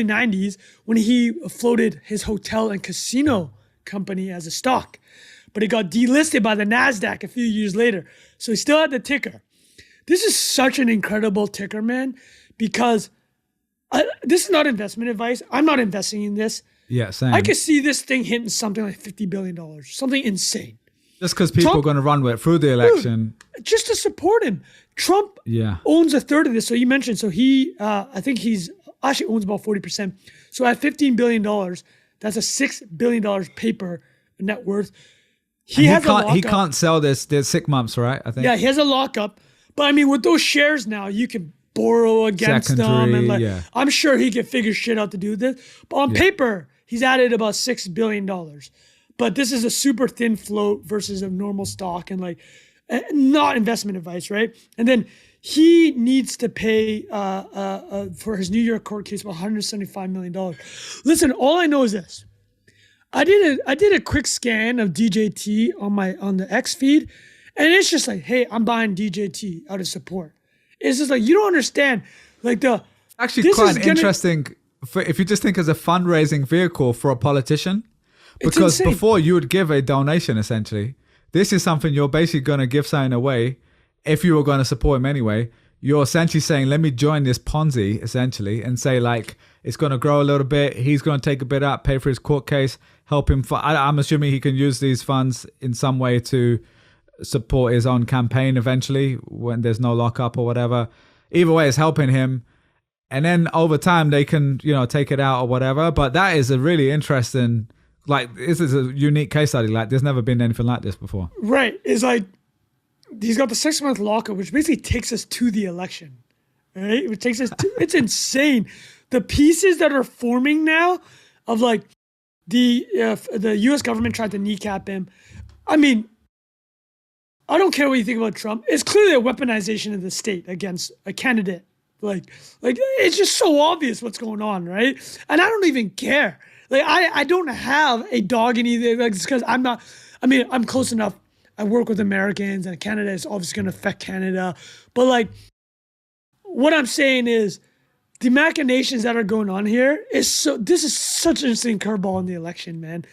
90s, when he floated his hotel and casino company as a stock. But it got delisted by the NASDAQ a few years later. So he still had the ticker. This is such an incredible ticker, man, because this is not investment advice. I'm not investing in this. Yeah, same. I could see this thing hitting something like $50 billion, something insane. Just because people are going to run with it through the election. Dude, just to support him. Trump owns a third of this. So you mentioned, I think he's actually owns about 40%. So at $15 billion, that's a $6 billion paper net worth. He can't sell this. There's 6 months, right? I think. Yeah, he has a lockup. But with those shares now, you can borrow against them. And I'm sure he can figure shit out to do this. But on paper, he's added about $6 billion. But this is a super thin float versus a normal stock and not investment advice, right? And then he needs to pay for his New York court case about $175 million. Listen, all I know is this. I did a quick scan of DJT on the X feed, and it's just like, hey, I'm buying DJT out of support. It's just like, you don't understand. Actually quite interesting if you just think as a fundraising vehicle for a politician. Because before you would give a donation, essentially. This is something you're basically going to give something away. If you were going to support him anyway, you're essentially saying, let me join this Ponzi, essentially, and say, it's going to grow a little bit. He's going to take a bit out, pay for his court case, help him. I'm assuming he can use these funds in some way to support his own campaign eventually when there's no lockup or whatever. Either way, it's helping him. And then over time, they can, take it out or whatever. But that is a really interesting... this is a unique case study. There's never been anything like this before. Right. It's he's got the 6-month lockup, which basically takes us to the election, right? Which takes us to, it's insane. The pieces that are forming now of like the U.S. government tried to kneecap him. I mean, I don't care what you think about Trump. It's clearly a weaponization of the state against a candidate. Like it's just so obvious what's going on, right? And I don't even care. Like I don't have a dog in either. Like because I'm not. I mean, I'm close enough. I work with Americans, and Canada is obviously going to affect Canada. But like, what I'm saying is, the machinations that are going on here is so. This is such an interesting curveball in the election, man.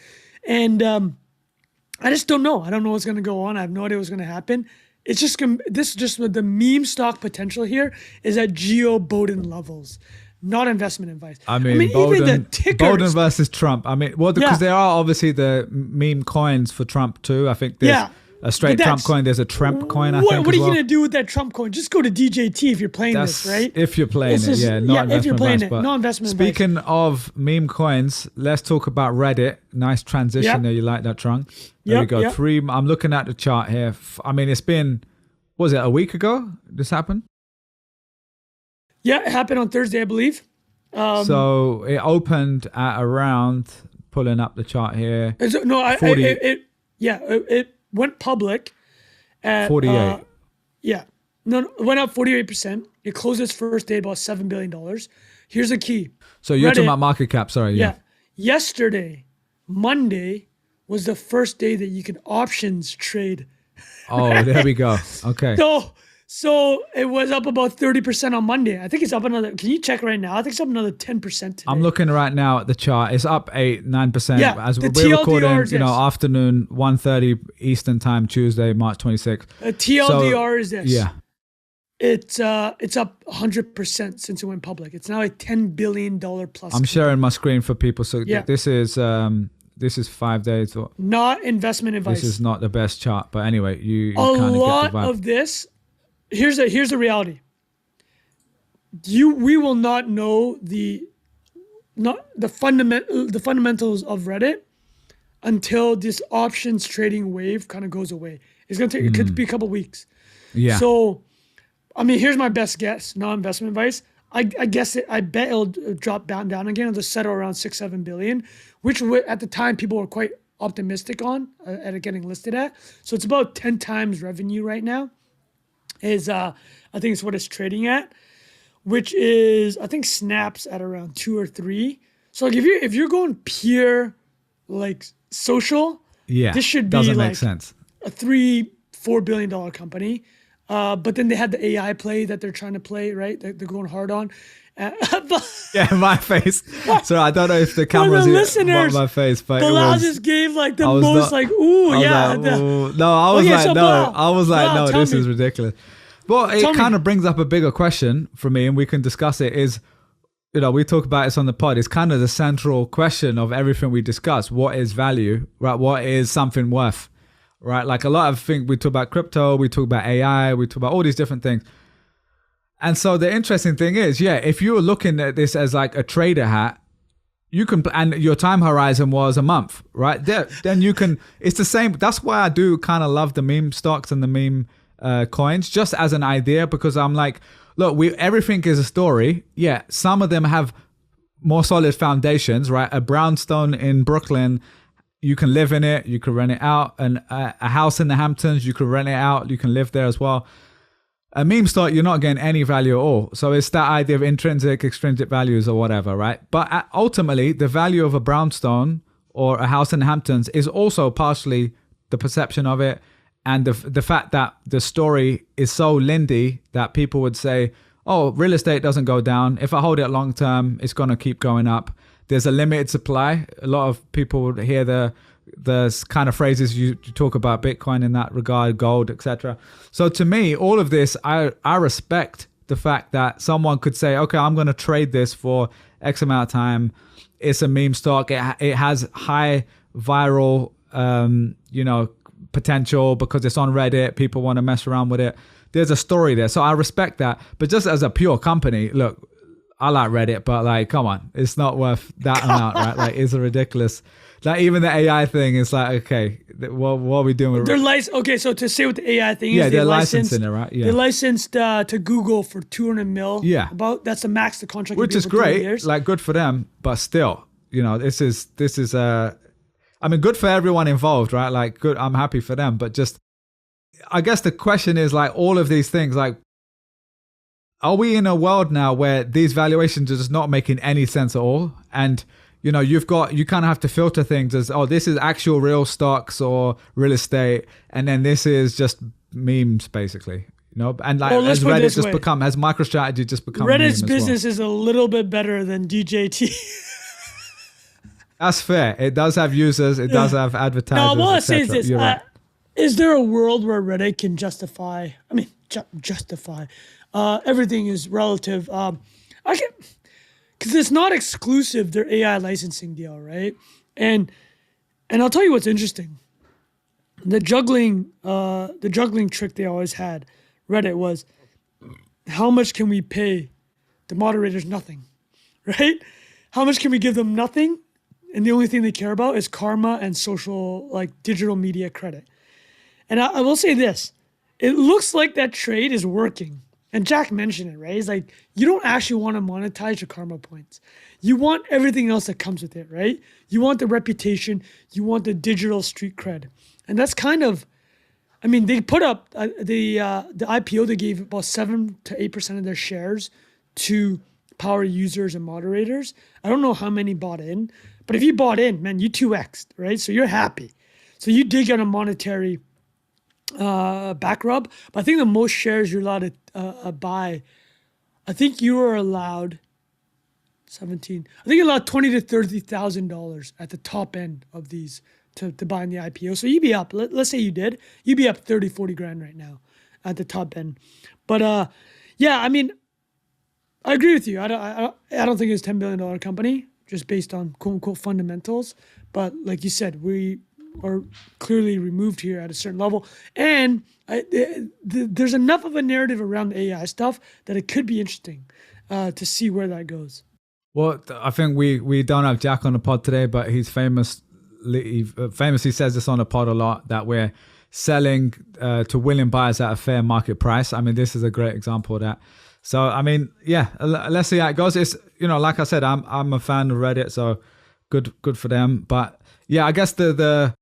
And I just don't know. I don't know what's going to go on. I have no idea what's going to happen. It's just this is just what the meme stock potential here is at Geo Bowden levels, not investment advice. I mean Bowden, even the tickers, Bowden versus Trump. I mean, well, because there are obviously the meme coins for Trump too. I think there's a straight Trump coin. There's a Trump coin. I think. What are you gonna do with that Trump coin? Just go to DJT if you're playing this, right? If you're playing not if you're playing advice, it, no investment. Speaking of meme coins, let's talk about Reddit. Nice transition there. You like that, Trung? There we go. Yep. I'm looking at the chart here. I mean, it's been, was it a week ago this happened? Yeah, it happened on Thursday, I believe. So it opened at around, pulling up the chart here. It went public at 48. It went up 48%. It closed its first day about $7 billion. Here's the key. So you're talking about market cap, sorry. Yeah. Yesterday, Monday, was the first day that you can options trade. Oh, there we go. Okay. So it was up about 30% on Monday. I think it's up another. Can you check right now? I think it's up another 10% today. I'm looking right now at the chart. It's up 9%. Yeah, as we're TLDR recording, afternoon 1:30 Eastern time, Tuesday, March 26th. TLDR is this. Yeah. It's up 100% since it went public. It's now a $10 billion plus. I'm sharing my screen for people. So this is 5 days. Not investment advice. This is not the best chart, but anyway, you a kind of get the lot vibe. of this. Here's the reality. We will not know the fundamentals of Reddit until this options trading wave kind of goes away. It's gonna take. It could be a couple weeks. Yeah. So, I mean, here's my best guess. Not investment advice. I guess I bet it'll drop down again. It'll settle around 6-7 billion, which at the time people were quite optimistic on at it getting listed at. So it's about 10 times revenue right now. I think it's what it's trading at, which is I think Snap's at around 2 or 3. So like if you're going pure like social, this should be doesn't like make sense. A $3-4 billion company. But then they had the AI play that they're trying to play, right? They're going hard on. My face. So I don't know if the camera's on my face, but Bilal just gave like the most ooh, yeah. I was like, this is ridiculous. Well, it kind of brings up a bigger question for me, and we can discuss it. Is, we talk about this on the pod. It's kind of the central question of everything we discuss. What is value, right? What is something worth, right? Like a lot of things, we talk about crypto, we talk about AI, we talk about all these different things. And so the interesting thing is, if you're looking at this as like a trader hat, you can, and your time horizon was a month, right? Then you can, it's the same. That's why I do kind of love the meme stocks and the meme coins, just as an idea, because I'm like, look, everything is a story. Yeah, some of them have more solid foundations, right? A brownstone in Brooklyn, you can live in it, you can rent it out. And a house in the Hamptons, you can rent it out, you can live there as well. A meme stock, you're not getting any value at all. So it's that idea of intrinsic, extrinsic values or whatever, right? But ultimately, the value of a brownstone or a house in the Hamptons is also partially the perception of it, and the fact that the story is so lindy that people would say, oh, real estate doesn't go down. If I hold it long term, it's going to keep going up. There's a limited supply. A lot of people would hear the kind of phrases you talk about Bitcoin in that regard, gold, etc. So to me, all of this, I respect the fact that someone could say, okay, I'm going to trade this for X amount of time. It's a meme stock. It has high viral, potential because it's on Reddit. People want to mess around with it. There's a story there. So I respect that. But just as a pure company, look, I like Reddit, but like, come on, it's not worth that amount, right? Like, it's a ridiculous. like even the AI thing is like, okay, what are we doing with They're okay, so to say what the AI thing is, they're licensing it, right? Yeah. They licensed to Google for 200 mil. Yeah. That's the max the contract. Which is great, like good for them, but still, this is I mean, good for everyone involved, right? Like good, I'm happy for them, but just, I guess the question is like all of these things, like, are we in a world now where these valuations are just not making any sense at all? And, you kind of have to filter things as, this is actual real stocks or real estate. And then this is just memes, basically, and like, has Reddit just become, has MicroStrategy just become Reddit's business is a little bit better than DJT. That's fair. It does have users. It does have advertisers. No, what I say is this. You're right. Is there a world where Reddit can justify, justify, everything is relative. Because it's not exclusive, their AI licensing deal, right? And I'll tell you what's interesting. The juggling trick they always had, Reddit, was how much can we pay the moderators? Nothing, right? How much can we give them? Nothing. And the only thing they care about is karma and social, like digital media credit. And I will say this, it looks like that trade is working. And Jack mentioned it, right? He's like, you don't actually want to monetize your karma points. You want everything else that comes with it, right? You want the reputation. You want the digital street cred. And that's kind of, they put up the IPO, they gave about 7 to 8% of their shares to power users and moderators. I don't know how many bought in, but if you bought in, man, you 2x'd, right? So you're happy. So you did get a monetary back rub, but I think the most shares you're allowed to buy, I think you were allowed 17. I think you're allowed $20,000 to $30,000 at the top end of these to buy in the IPO. So you'd be up. Let's say you did. You'd be up 30, 40 grand right now at the top end. But I agree with you. I don't think it's a $10 billion company just based on quote unquote fundamentals. But like you said, we are clearly removed here at a certain level. And there's enough of a narrative around the AI stuff that it could be interesting to see where that goes. Well, I think we don't have Jack on the pod today, but he famously says this on the pod a lot, that we're selling to willing buyers at a fair market price. I mean, this is a great example of that. So, let's see how it goes. It's, like I said, I'm a fan of Reddit, so good for them. But yeah, I guess the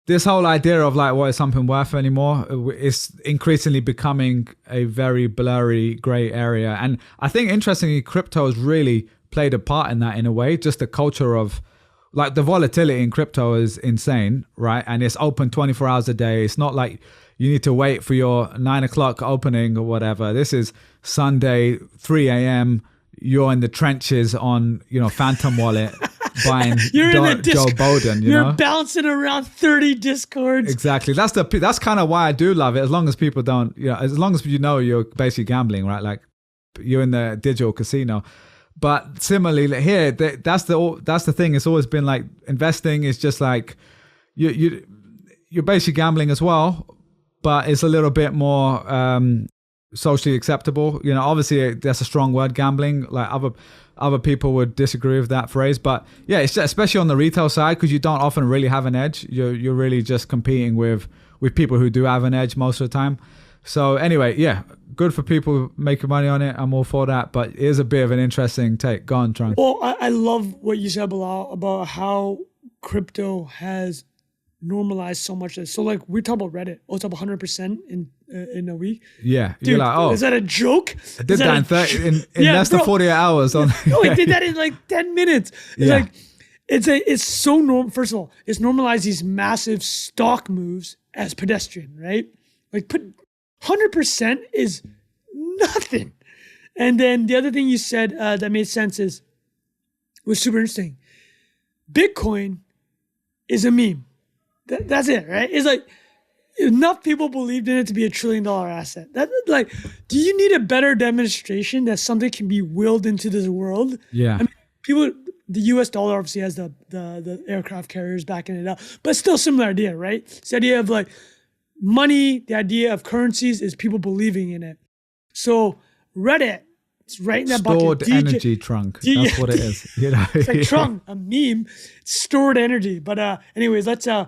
this whole idea of like what is something worth anymore is increasingly becoming a very blurry gray area. And I think interestingly, crypto has really played a part in that in a way. Just the culture of like the volatility in crypto is insane, right? And it's open 24 hours a day. It's not like you need to wait for your 9 o'clock opening or whatever. This is Sunday, 3 a.m. You're in the trenches on, Phantom Wallet buying Joe Biden. You're bouncing around 30 discords. Exactly. That's kind of why I do love it. As long as people don't, as long as you're basically gambling, right? Like you're in the digital casino. But similarly here, that's the thing. It's always been like investing is just like you're basically gambling as well, but it's a little bit more socially acceptable. Obviously that's a strong word, gambling. Like other people would disagree with that phrase, but yeah, it's just, especially on the retail side, because you don't often really have an edge. You're really just competing with people who do have an edge most of the time. So anyway, yeah, good for people making money on it. I'm all for that, but it is a bit of an interesting take. Go on, Trung. Well, I love what you said, Bilal, about how crypto has normalized so much. So like we talk about Reddit, it's up 100% in a week. Yeah, dude, you're like, is that a joke? I did that in 30 in less than 48 hours. On no, he did that in like 10 minutes. It's like it's so normal. First of all, it's normalized these massive stock moves as pedestrian, right? Like 100% is nothing. And then the other thing you said that made sense was super interesting. Bitcoin is a meme. That's it, right? It's like enough people believed in it to be $1 trillion asset. Like, do you need a better demonstration that something can be willed into this world? Yeah. I mean, the US dollar obviously has the aircraft carriers backing it up, but still similar idea, right? It's the idea of like money, the idea of currencies is people believing in it. So Reddit, It's right in that Stored bucket. energy trunk. That's what it is. You know? It's like trunk, a meme. Stored energy. But anyways, let's why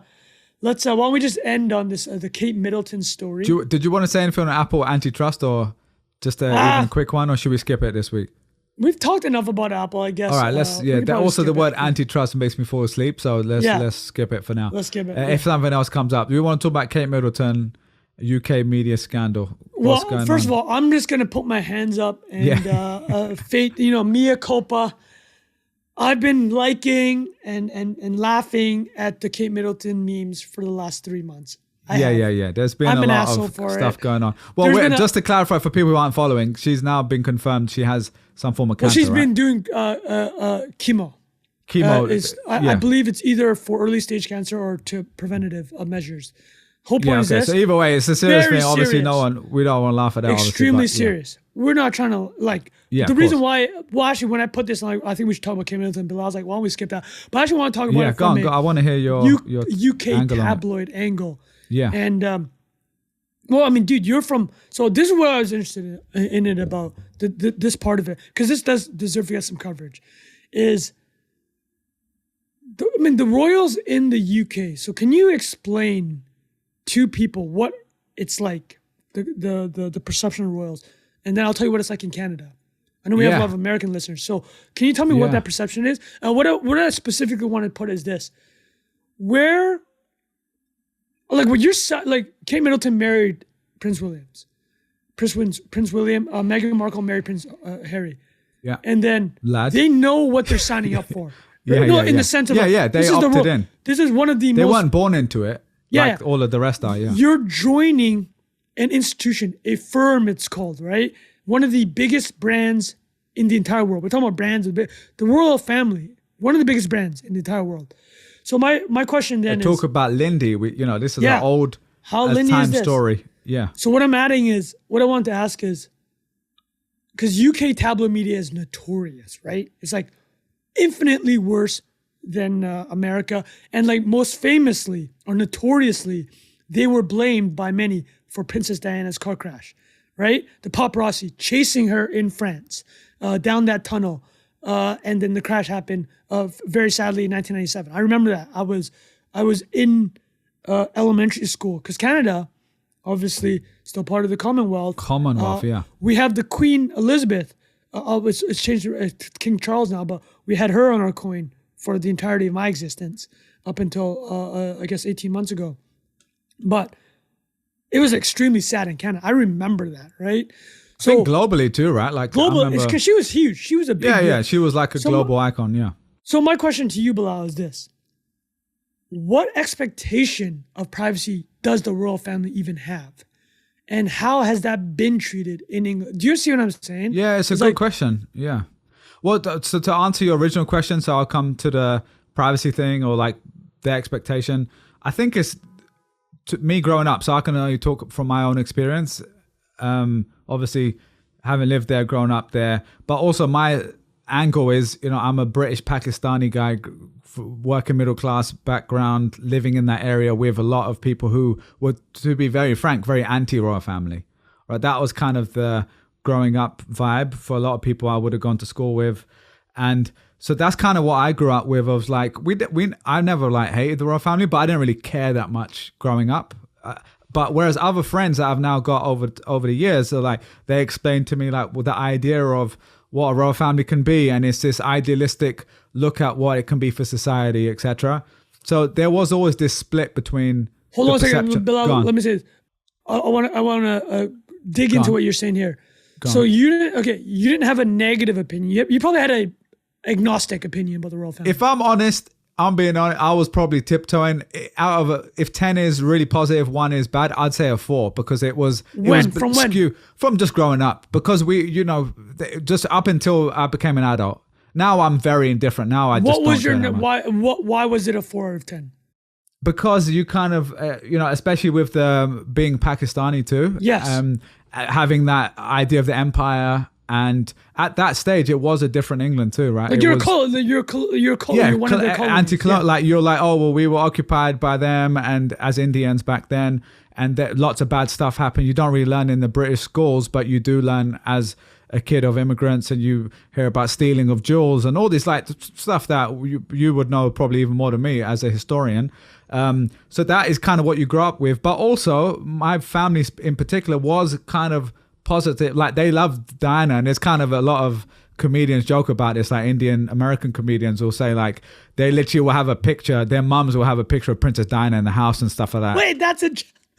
don't we just end on this the Kate Middleton story? Did you want to say anything on Apple antitrust, or just even a quick one, or should we skip it this week? We've talked enough about Apple, I guess. All right, let's. Also, the word antitrust makes me fall asleep, so let's skip it for now. Let's skip it. If something else comes up, do we want to talk about Kate Middleton, UK media scandal? What's going first on? of all, I'm just gonna put my hands up and fate. Mea culpa. I've been liking and laughing at the Kate Middleton memes for the last 3 months. Yeah. There's been a lot of stuff going on. Well, just to clarify for people who aren't following, she's now been confirmed she has some form of cancer. Well, she's been doing chemo. I believe it's either for early stage cancer or to preventative measures. Whole point is this. So either way, it's a serious thing. Obviously, serious. we don't want to laugh at that. Extremely serious. We're not trying to the reason why. Well, actually, when I put this, I think we should talk about Kate Middleton. Bilal was like, "Why don't we skip that?" But I actually want to talk about it from I want to hear your UK angle tabloid angle. Yeah. And well, I mean, dude, you're from. So this is what I was interested in it about this part of it, because this does deserve to get some coverage. The royals in the UK. So can you explain to people what it's like, the perception of royals, and then I'll tell you what it's like in Canada. I know we have a lot of American listeners, so can you tell me what that perception is? What I specifically want to put is this: where, when you're Kate Middleton married Prince William, Meghan Markle married Prince Harry, and then they know what they're signing up for. In the sense of they opted in. This is one of the they weren't born into it. All of the rest are. You're joining an institution, a firm it's called, right? One of the biggest brands in the entire world. We're talking about brands, the royal family, one of the biggest brands in the entire world. So my question then is... Talk about Lindy. This is an old time story. Yeah. So what I'm adding is, what I want to ask is, because UK tabloid media is notorious, right? It's like infinitely worse than America. And most famously or notoriously, they were blamed by many for Princess Diana's car crash, right? The paparazzi chasing her in France down that tunnel. And then the crash happened very sadly in 1997. I remember that. I was in elementary school, because Canada, obviously, still part of the Commonwealth. We have the Queen Elizabeth. It's changed to King Charles now, but we had her on our coin for the entirety of my existence up until, I guess, 18 months ago. But it was extremely sad in Canada. I remember that, right? I think globally too, right? Global, because she was huge. She was a big deal. She was like a global icon, So my question to you, Bilal, is this. What expectation of privacy does the royal family even have? And how has that been treated in England? Do you see what I'm saying? Yeah, it's a good question. Yeah. Well, so to answer your original question, so I'll come to the privacy thing or the expectation. I think it's me growing up, so I can only talk from my own experience. Obviously, having lived there, grown up there, but also my angle is, I'm a British Pakistani guy, working middle class background, living in that area with a lot of people who were, to be very frank, very anti-royal family. Right, that was kind of the growing up vibe for a lot of people I would have gone to school with, and so that's kind of what I grew up with. I was I never hated the royal family, but I didn't really care that much growing up. But whereas other friends that I've now got over the years, so they explained to me the idea of what a royal family can be, and it's this idealistic look at what it can be for society, etc. So there was always this split between. Hold on a second, Bilal. Let me say this. I want to dig into what you're saying here. So you didn't have a negative opinion. You probably had a agnostic opinion about the royal family. If I'm honest, I'm being honest, I was probably tiptoeing out of if 10 is really positive, 1 is bad, I'd say a 4, because it was skew from just growing up, because we, just up until I became an adult. Now I'm very indifferent. Now I just why was it a 4 out of 10? Because you kind of, especially with the being Pakistani too. Yes. Having that idea of the empire. And at that stage, it was a different England too, right? You're one of the anti-colonial. You're oh, well, we were occupied by them, and as Indians back then, and lots of bad stuff happened. You don't really learn in the British schools, but you do learn as a kid of immigrants, and you hear about stealing of jewels and all this like stuff that you would know probably even more than me as a historian. So that is kind of what you grew up with. But also my family in particular was kind of positive. Like they loved Diana, and there's kind of a lot of comedians joke about this, like Indian American comedians will say like they literally will have a picture, their mums will have a picture of Princess Diana in the house and stuff like that. Wait,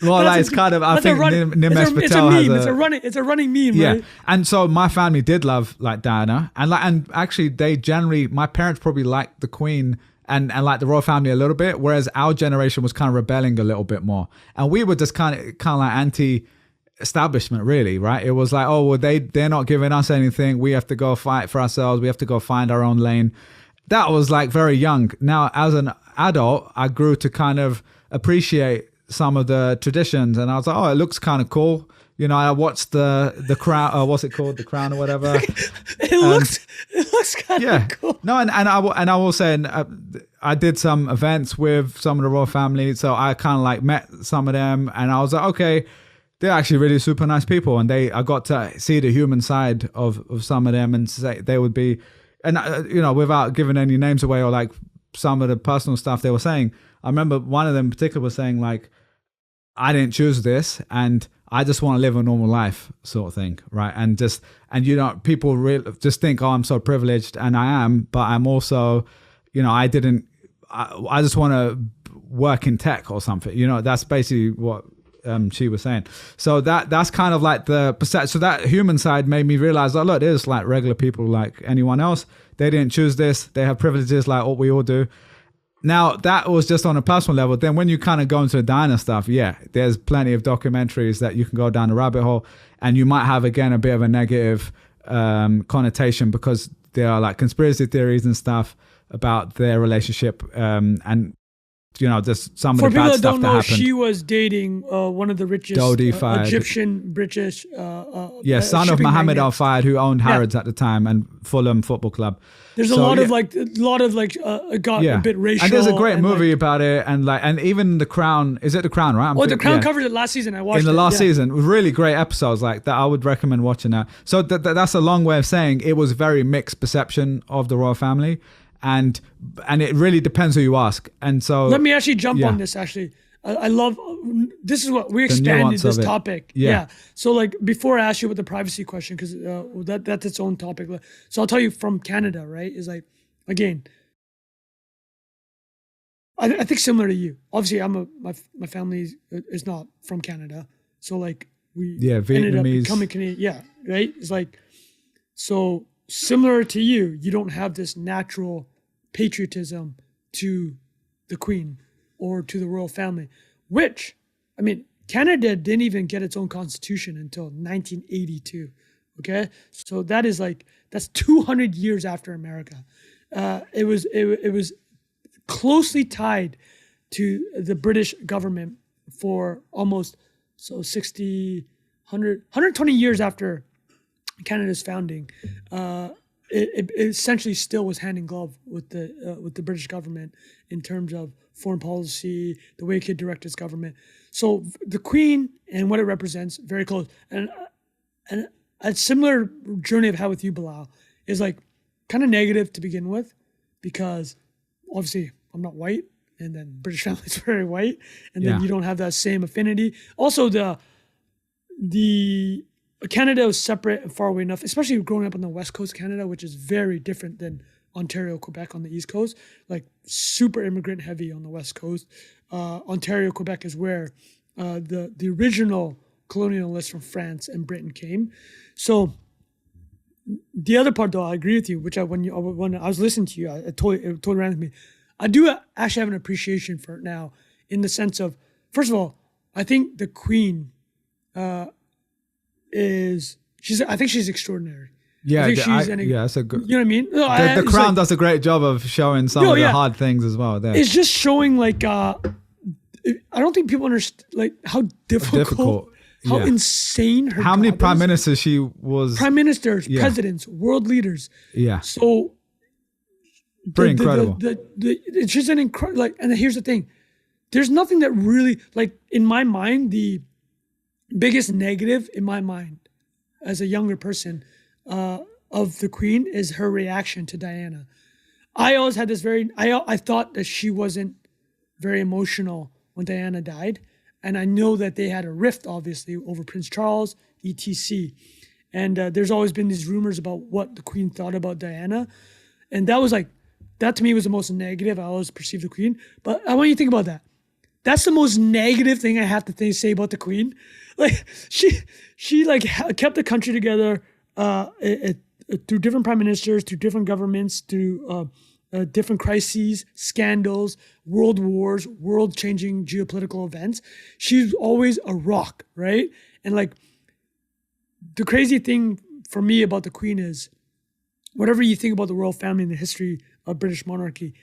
Well, it's kind of, I think Nimesh Patel has it's a running meme, yeah. right? And so my family did love like Diana, and actually they generally, my parents probably liked the Queen and like the royal family a little bit, whereas our generation was kind of rebelling a little bit more, and we were just kind of like anti-establishment, really, right? It was like, oh well, they're not giving us anything, we have to go fight for ourselves, we have to go find our own lane. That was like very young. Now as an adult, I grew to kind of appreciate some of the traditions, and I was like, oh, it looks kind of cool. You know, I watched the crown, what's it called, the crown or whatever. it looks kind of cool. No, and I will say, I did some events with some of the royal family, so I kind of like met some of them, and I was like, okay, they're actually really super nice people, and I got to see the human side of some of them, and say they would be, and you know, without giving any names away or like some of the personal stuff they were saying. I remember one of them in particular was saying like, I didn't choose this, and I just want to live a normal life, sort of thing, right? And you know, people really just think, oh, I'm so privileged, and I am, but I'm also, you know, I just want to work in tech or something. You know, that's basically what she was saying. So that's kind of like the perception. So that human side made me realize, oh, look, there's like regular people like anyone else. They didn't choose this. They have privileges like what we all do. Now, that was just on a personal level. Then when you kind of go into the Diana stuff, yeah, there's plenty of documentaries that you can go down the rabbit hole, and you might have, again, a bit of a negative connotation because there are like conspiracy theories and stuff about their relationship, and you know, just some of the bad stuff that happened. She was dating one of the richest Egyptian British son of Mohammed Al Fayed, who owned Harrods at the time and Fulham Football Club. There's a lot of got a bit racial. And there's a great movie about it, and even The Crown. Is it The Crown, right? The Crown covered it last season. I watched it. In the last season, really great episodes like that. I would recommend watching that. So that's a long way of saying it was very mixed perception of the royal family. And it really depends who you ask. And so let me actually jump on this. Actually, I love this is what we expanded this topic. Yeah. So like before I ask you about the privacy question, because that's its own topic. So I'll tell you from Canada, right? Is like, again, I think similar to you. Obviously, my family is not from Canada, so like we ended up becoming Canadian. Yeah, right. It's like, so similar to you. You don't have this natural patriotism to the Queen or to the royal family, which, I mean, Canada didn't even get its own constitution until 1982. Okay, so that's 200 years after America. It was closely tied to the British government for almost 120 years after Canada's founding. It essentially still was hand in glove with the British government in terms of foreign policy, the way it could direct its government. So the Queen and what it represents, very close. And a similar journey I've had with you, Bilal, is like kind of negative to begin with, because obviously I'm not white, and then British family is very white, and then you don't have that same affinity. Also, the Canada was separate and far away enough, especially growing up on the west coast of Canada, which is very different than Ontario, Quebec on the east coast, like super immigrant heavy on the west coast. Ontario, Quebec is where the original colonialists from France and Britain came. So the other part, though, I agree with you, which when I was listening to you, it totally ran with me. I do actually have an appreciation for it now, in the sense of, first of all, I think the Queen I think she's extraordinary. Yeah, that's a good. You know what I mean? No, the Crown does a great job of showing some of the hard things as well. There, it's just showing like I don't think people understand like how difficult how insane her. How many prime ministers she was? Prime ministers, presidents, world leaders. Yeah. So pretty incredible. It's just an incredible. Like, and here's the thing: there's nothing that really, like, in my mind, the biggest negative in my mind as a younger person, of the Queen is her reaction to Diana. I always had this I thought that she wasn't very emotional when Diana died. And I know that they had a rift, obviously, over Prince Charles, etc. And there's always been these rumors about what the Queen thought about Diana. And that to me was the most negative. I always perceived the Queen. But I want you to think about that. That's the most negative thing I have to say about the Queen. Like, she kept the country together through different prime ministers, through different governments, through different crises, scandals, world wars, world-changing geopolitical events. She's always a rock, right? And like, the crazy thing for me about the Queen is, whatever you think about the royal family and the history of British monarchy,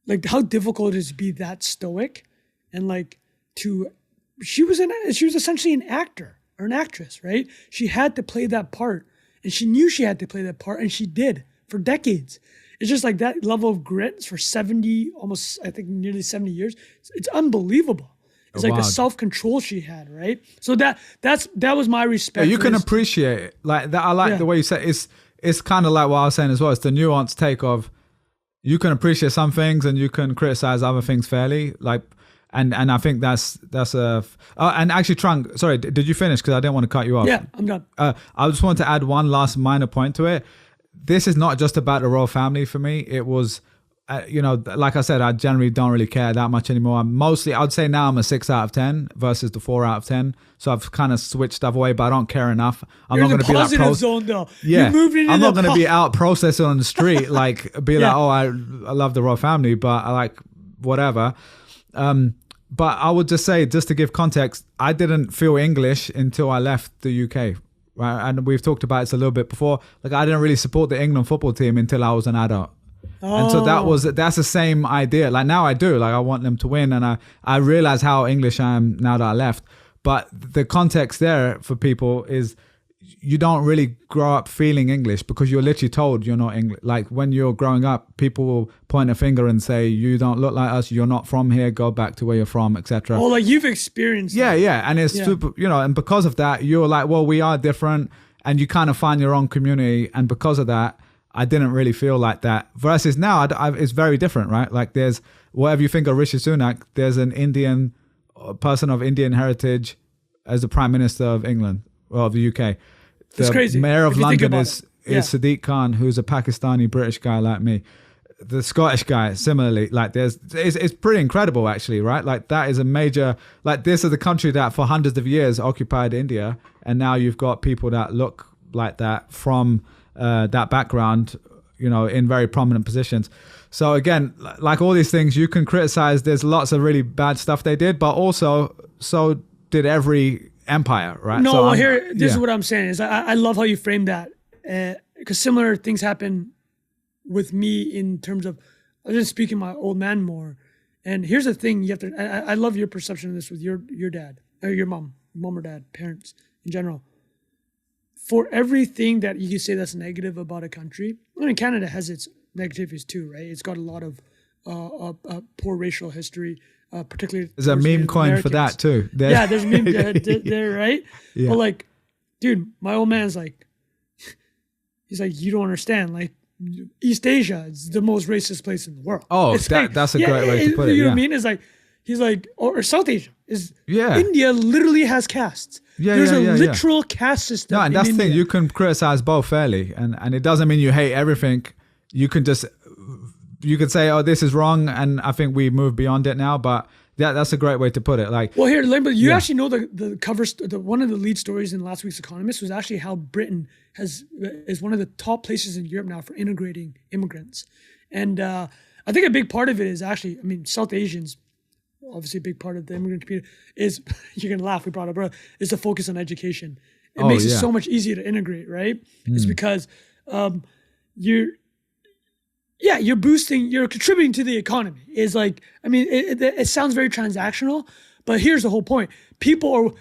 like how difficult it is to be that stoic, and like she was essentially an actor or an actress, right? She had to play that part, and she knew she had to play that part, and she did for decades. It's just like that level of grit for 70, almost, I think nearly 70 years. It's unbelievable. It's like the self-control she had, right? So that was my respect. Yeah, you can appreciate it. Like that. I like the way you said it's kind of like what I was saying as well. It's the nuanced take of, you can appreciate some things and you can criticize other things fairly. Like, and I think that's and actually, Trung, sorry, did you finish? Because I didn't want to cut you off. Yeah, I'm done. I just want to add one last minor point to it. This is not just about the royal family for me. It was, like I said, I generally don't really care that much anymore. I'd say now I'm a 6 out of 10 versus the 4 out of 10. So I've kind of switched stuff away, but I don't care enough. I'm not going to be like positive zone though. Yeah, I'm not going to be out processing on the street, like be like, oh, I love the royal family, but I like whatever. But I would just say, just to give context, I didn't feel English until I left the UK. Right, and we've talked about this a little bit before. Like, I didn't really support the England football team until I was an adult. And so that's the same idea. Like, now I do. Like, I want them to win, and I realize how English I am now that I left. But the context there for people is, you don't really grow up feeling English because you're literally told you're not English. Like, when you're growing up, people will point a finger and say, you don't look like us, you're not from here, go back to where you're from, etc. Oh, like you've experienced that. Yeah. And it's super, and because of that, you're like, well, we are different, and you kind of find your own community. And because of that, I didn't really feel like that. Versus now, it's very different, right? Like, there's, whatever you think of Rishi Sunak, there's an Indian person of Indian heritage as the Prime Minister of England, or of the UK. It's crazy. Mayor of London is Sadiq Khan, who's a Pakistani British guy like me. The Scottish guy, similarly, like it's pretty incredible, actually, right? Like, that is a major, like, this is the country that for hundreds of years occupied India, and now you've got people that look like that from that background, in very prominent positions. So again, like all these things, you can criticize. There's lots of really bad stuff they did, but also so did every empire, right? No, so this is what I'm saying is I love how you frame that, because similar things happen with me in terms of, I was just speaking my old man more. And here's the thing, you have to, I love your perception of this with your dad, or your mom or dad, parents in general. For everything that you can say that's negative about a country, I mean, Canada has its negativities too, right? It's got a lot of poor racial history, particularly. There's a meme coin for that too. Yeah, there's a meme there, right? Yeah. But like, dude, my old man's like, he's like, you don't understand. Like, East Asia is the most racist place in the world. Oh, that's a great way to put it. You know what I mean? It's like, he's like, or South Asia is. Yeah. India literally has castes. There's a literal caste system. No, and that's the thing. You can criticize both fairly, and it doesn't mean you hate everything. You can say, oh, this is wrong, and I think we move beyond it now. But yeah, that's a great way to put it. Like, well, here, but you actually know the cover. One of the lead stories in last week's Economist was actually how Britain is one of the top places in Europe now for integrating immigrants, and I think a big part of it is actually, I mean, South Asians. Obviously, a big part of the immigrant community is, you're going to laugh, we brought up, is the focus on education. It makes it so much easier to integrate, right? It's because you're contributing to the economy. Is like, I mean, it sounds very transactional, but here's the whole point. People are,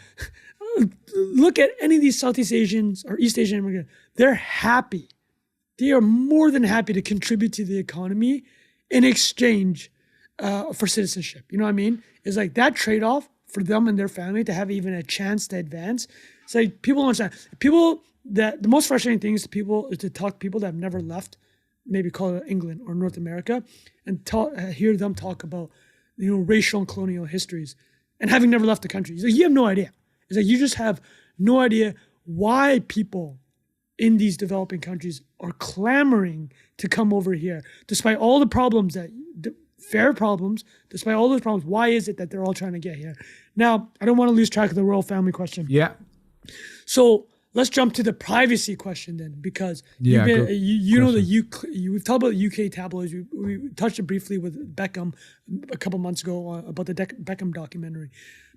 look at any of these Southeast Asians or East Asian immigrants, they're happy. They are more than happy to contribute to the economy in exchange for citizenship. You know what I mean? It's like that trade-off for them and their family to have even a chance to advance. It's like people don't understand. People that the most frustrating thing is to talk to people that have never left, maybe call it England or North America, and hear them talk about racial and colonial histories, and having never left the country. It's like you have no idea. It's like you just have no idea why people in these developing countries are clamoring to come over here, despite all the problems fair problems, despite all those problems. Why is it that they're all trying to get here? Now, I don't want to lose track of the royal family question. Yeah. So let's jump to the privacy question then, because we've talked about UK tabloids. We touched it briefly with Beckham a couple months ago about the Beckham documentary.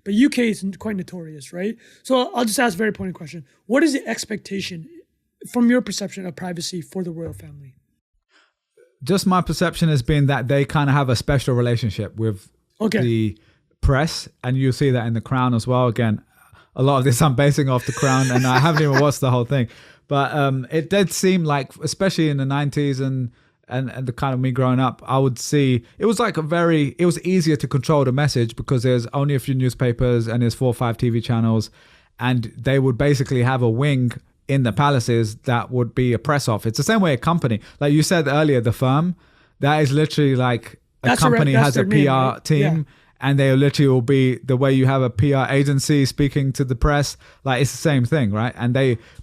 But UK is quite notorious, right? So I'll just ask a very pointed question. What is the expectation from your perception of privacy for the royal family? Just my perception has been that they kind of have a special relationship with the press, and you see that in The Crown as well. Again, a lot of this I'm basing off The Crown, and I haven't even watched the whole thing. But it did seem like, especially in the 90s and the kind of me growing up, I would see it was like it was easier to control the message because there's only a few newspapers and there's 4 or 5 TV channels, and they would basically have a wing in the palaces that would be a press off. It's the same way a company, like you said earlier, the firm, that is literally like a company has a PR name, right? team, and they literally will be the way you have a PR agency speaking to the press. Like it's the same thing, right?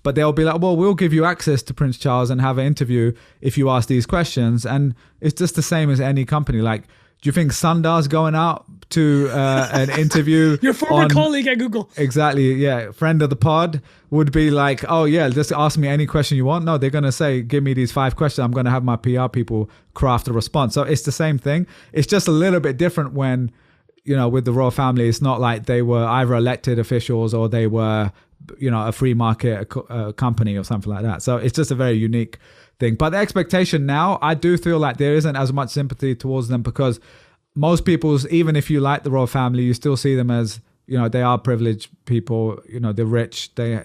But they'll be like, well, we'll give you access to Prince Charles and have an interview if you ask these questions. And it's just the same as any company. Like, do you think Sundar's going out to an interview? Your former colleague at Google. Exactly, yeah. Friend of the pod would be like, oh yeah, just ask me any question you want. No, they're going to say, give me these 5 questions. I'm going to have my PR people craft a response. So it's the same thing. It's just a little bit different when, with the royal family, it's not like they were either elected officials or they were, a free market company or something like that. So it's just a very unique thing. But the expectation now, I do feel like there isn't as much sympathy towards them, because most people, even if you like the royal family, you still see them as, they are privileged people, they're rich, they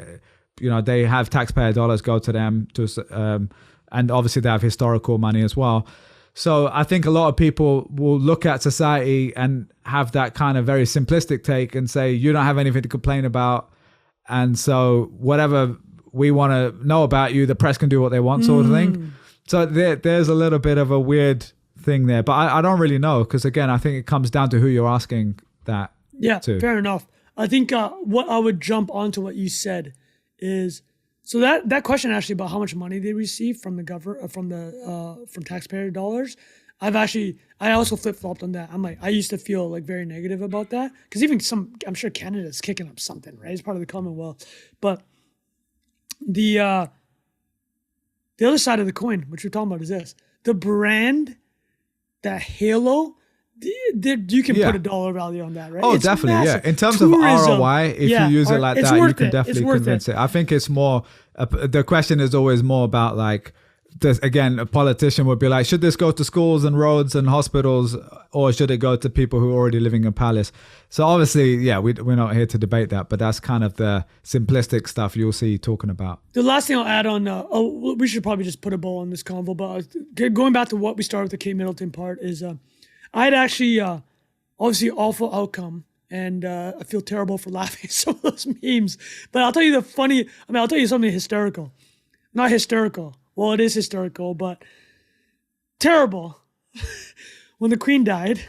have taxpayer dollars go to them, and obviously they have historical money as well. So I think a lot of people will look at society and have that kind of very simplistic take and say, you don't have anything to complain about. And so whatever we want to know about you, the press can do what they want, sort of thing. So there's a little bit of a weird thing there. But I don't really know, because again, I think it comes down to who you're asking that to. Fair enough. I think what I would jump onto what you said is, so that question actually about how much money they receive from the government, from taxpayer dollars, I also flip-flopped on that. I'm like, I used to feel like very negative about that, because even I'm sure Canada's kicking up something, right? It's part of the Commonwealth. But the other side of the coin, which we're talking about, is this: the brand, that halo. You can put a dollar value on that, right? Oh, it's definitely, massive. Yeah. In terms of ROI, if you use it like that, you can definitely convince it. I think it's more, the question is always more about like, again, a politician would be like, should this go to schools and roads and hospitals, or should it go to people who are already living in a palace? So obviously, we're not here to debate that, but that's kind of the simplistic stuff you'll see talking about. The last thing I'll add on, we should probably just put a bow on this convo, but going back to what we started with the Kate Middleton part is, I had actually, obviously, awful outcome, and I feel terrible for laughing at some of those memes. But I'll tell you I'll tell you something hysterical. Not hysterical. Well, it is hysterical, but terrible. When the Queen died,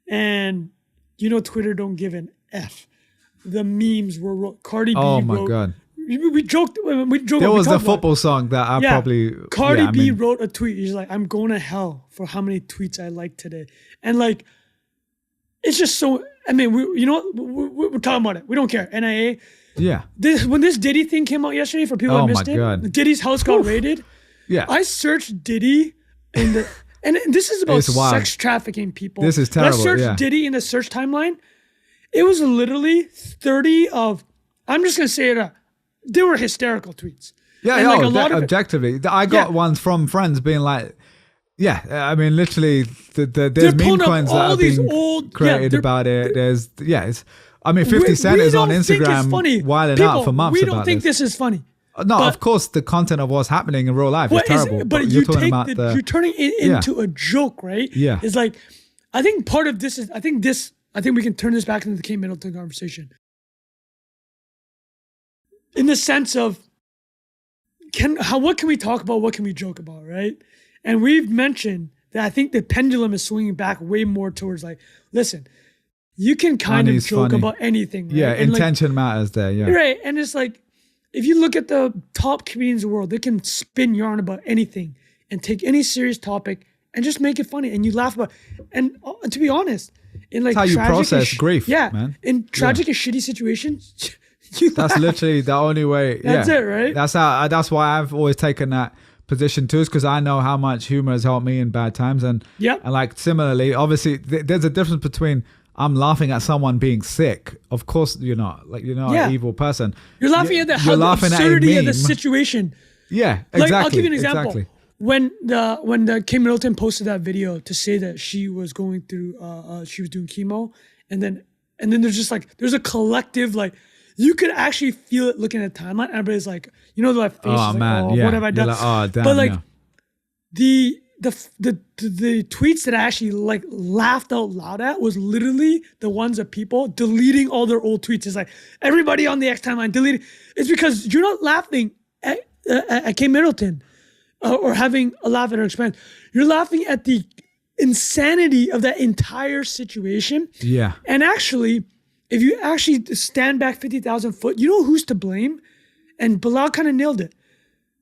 and Twitter don't give an F. The memes were Cardi B. Oh my God. We joked. There was the football song that I probably. Cardi B wrote a tweet. She's like, "I'm going to hell for how many tweets I liked today," and like, it's just so. I mean, we're talking about it. We don't care. NIA. Yeah. When this Diddy thing came out yesterday, for people that missed it, God. Diddy's house got raided. Yeah. I searched Diddy and this is about sex trafficking people. This is terrible. I searched Diddy in the search timeline. It was literally 30 of. I'm just gonna say it. They were hysterical tweets. Yeah, and like a lot of objectively. I got ones from friends being like, I mean, literally, there's meme coins that have been created about it. There's, I mean, 50 Cent is on Instagram wilding out for months about this. We don't think this is funny. No, of course, the content of what's happening in real life is terrible. But you're turning it into a joke, right? Yeah. It's like, I think part of this is, I think we can turn this back into the Kate Middleton conversation. in the sense of what can we talk about? What can we joke about, right? And we've mentioned that I think the pendulum is swinging back way more towards like, listen, you can kind of joke about anything. Right? Yeah, and intention matters there. Yeah. Right. And it's like, if you look at the top comedians in the world, they can spin yarn about anything and take any serious topip and just make it funny. And you laugh about it. And to be honest, in like that's how you process grief, man. In tragic and shitty situations, that's literally the only way. That's it, right? That's why I've always taken that position too, is because I know how much humor has helped me in bad times. And like similarly, obviously, there's a difference between I'm laughing at someone being sick. Of course, you're not an evil person. You're laughing at the absurdity of the situation. Yeah, exactly. Like, I'll give you an example. Exactly. When the Kate Middleton posted that video to say that she was going through, she was doing chemo, and then there's just like there's a collective like. You could actually feel it looking at the timeline. Everybody's like, like face is like, what have I done? Like, oh, damn, but like the tweets that I actually like laughed out loud at was literally the ones of people deleting all their old tweets. It's like everybody on the X timeline deleting. It's because you're not laughing at Kate Middleton or having a laugh at her expense. You're laughing at the insanity of that entire situation. Yeah. And actually, if you actually stand back 50,000 foot, you know who's to blame? And Bilal kind of nailed it.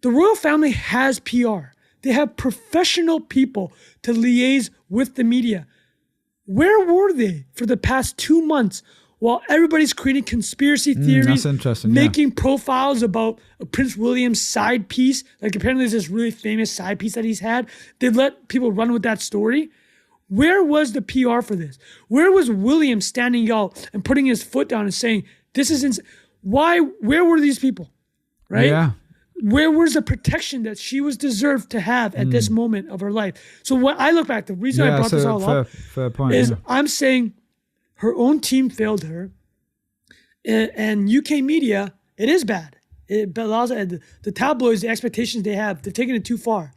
The royal family has PR. They have professional people to liaise with the media. Where were they for the past 2 months while everybody's creating conspiracy theories, that's interesting, making profiles about Prince William's side piece? Like apparently there's this really famous side piece that he's had. They let people run with that story. Where was the PR for this? Where was William standing out and putting his foot down and saying, this is insane? Where were these people? Right? Yeah. Where was the protection that she was deserved to have at this moment of her life? So when I look back, the reason I brought this all up fair point, is I'm saying her own team failed her. And UK media, it is bad. The tabloids, the expectations they have, they've taken it too far.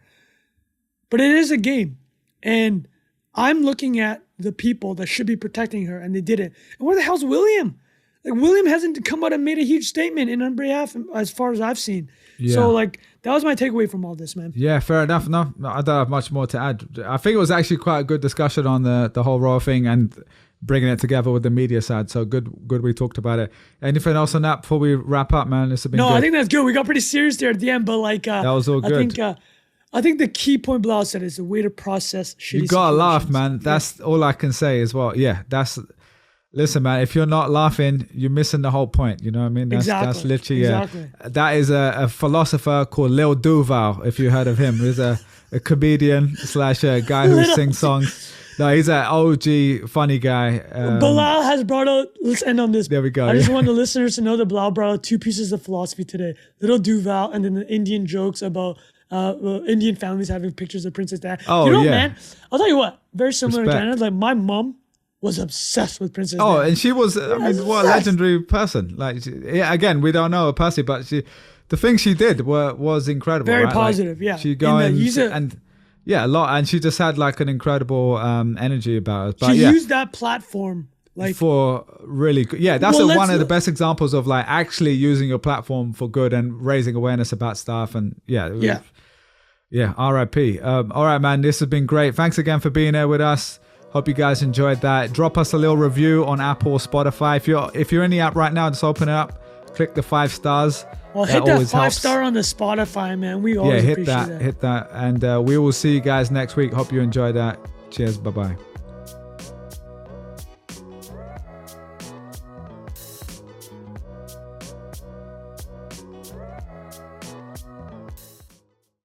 But it is a game. And I'm looking at the people that should be protecting her, and they did it. And where the hell's William? Like William hasn't come out and made a huge statement in her behalf, as far as I've seen. Yeah. So like that was my takeaway from all this, man. Yeah, fair enough. No, I don't have much more to add. I think it was actually quite a good discussion on the whole royal thing and bringing it together with the media side. So good we talked about it. Anything else on that before we wrap up, man? This has been good. I think that's good. We got pretty serious there at the end, but like that was all good. I think the key point Bilal said is the way to process shitty You gotta laugh, man. That's all I can say as well. Yeah, listen, man, if you're not laughing, you're missing the whole point. You know what I mean? That's literally, that is a philosopher called Lil Duval, if you heard of him. He's a comedian / a guy who sings songs. No, he's an OG funny guy. Bilal has brought out, let's end on this. There we go. I just want the listeners to know that Bilal brought out 2 pieces of philosophy today. Little Duval and then the Indian jokes about Indian families having pictures of Princess Diana. Oh, man, I'll tell you what, very similar to Canada. Like my mom was obsessed with Princess Diana. And she was, what a legendary person. Like, again, we don't know her personally, but the things she did was incredible. Very right? positive, like, she a lot, and she just had like an incredible energy about her. But she used that platform like for really good. Yeah, that's one of the best examples of like actually using your platform for good and raising awareness about stuff. And yeah, R.I.P. All right, man, this has been great. Thanks again for being here with us. Hope you guys enjoyed that. Drop us a little review on Apple or Spotify. If you're in the app right now, just open it up, click the 5 stars. Well, hit that 5-star on the Spotify, man. We always appreciate that. Hit that. And we will see you guys next week. Hope you enjoyed that. Cheers. Bye-bye.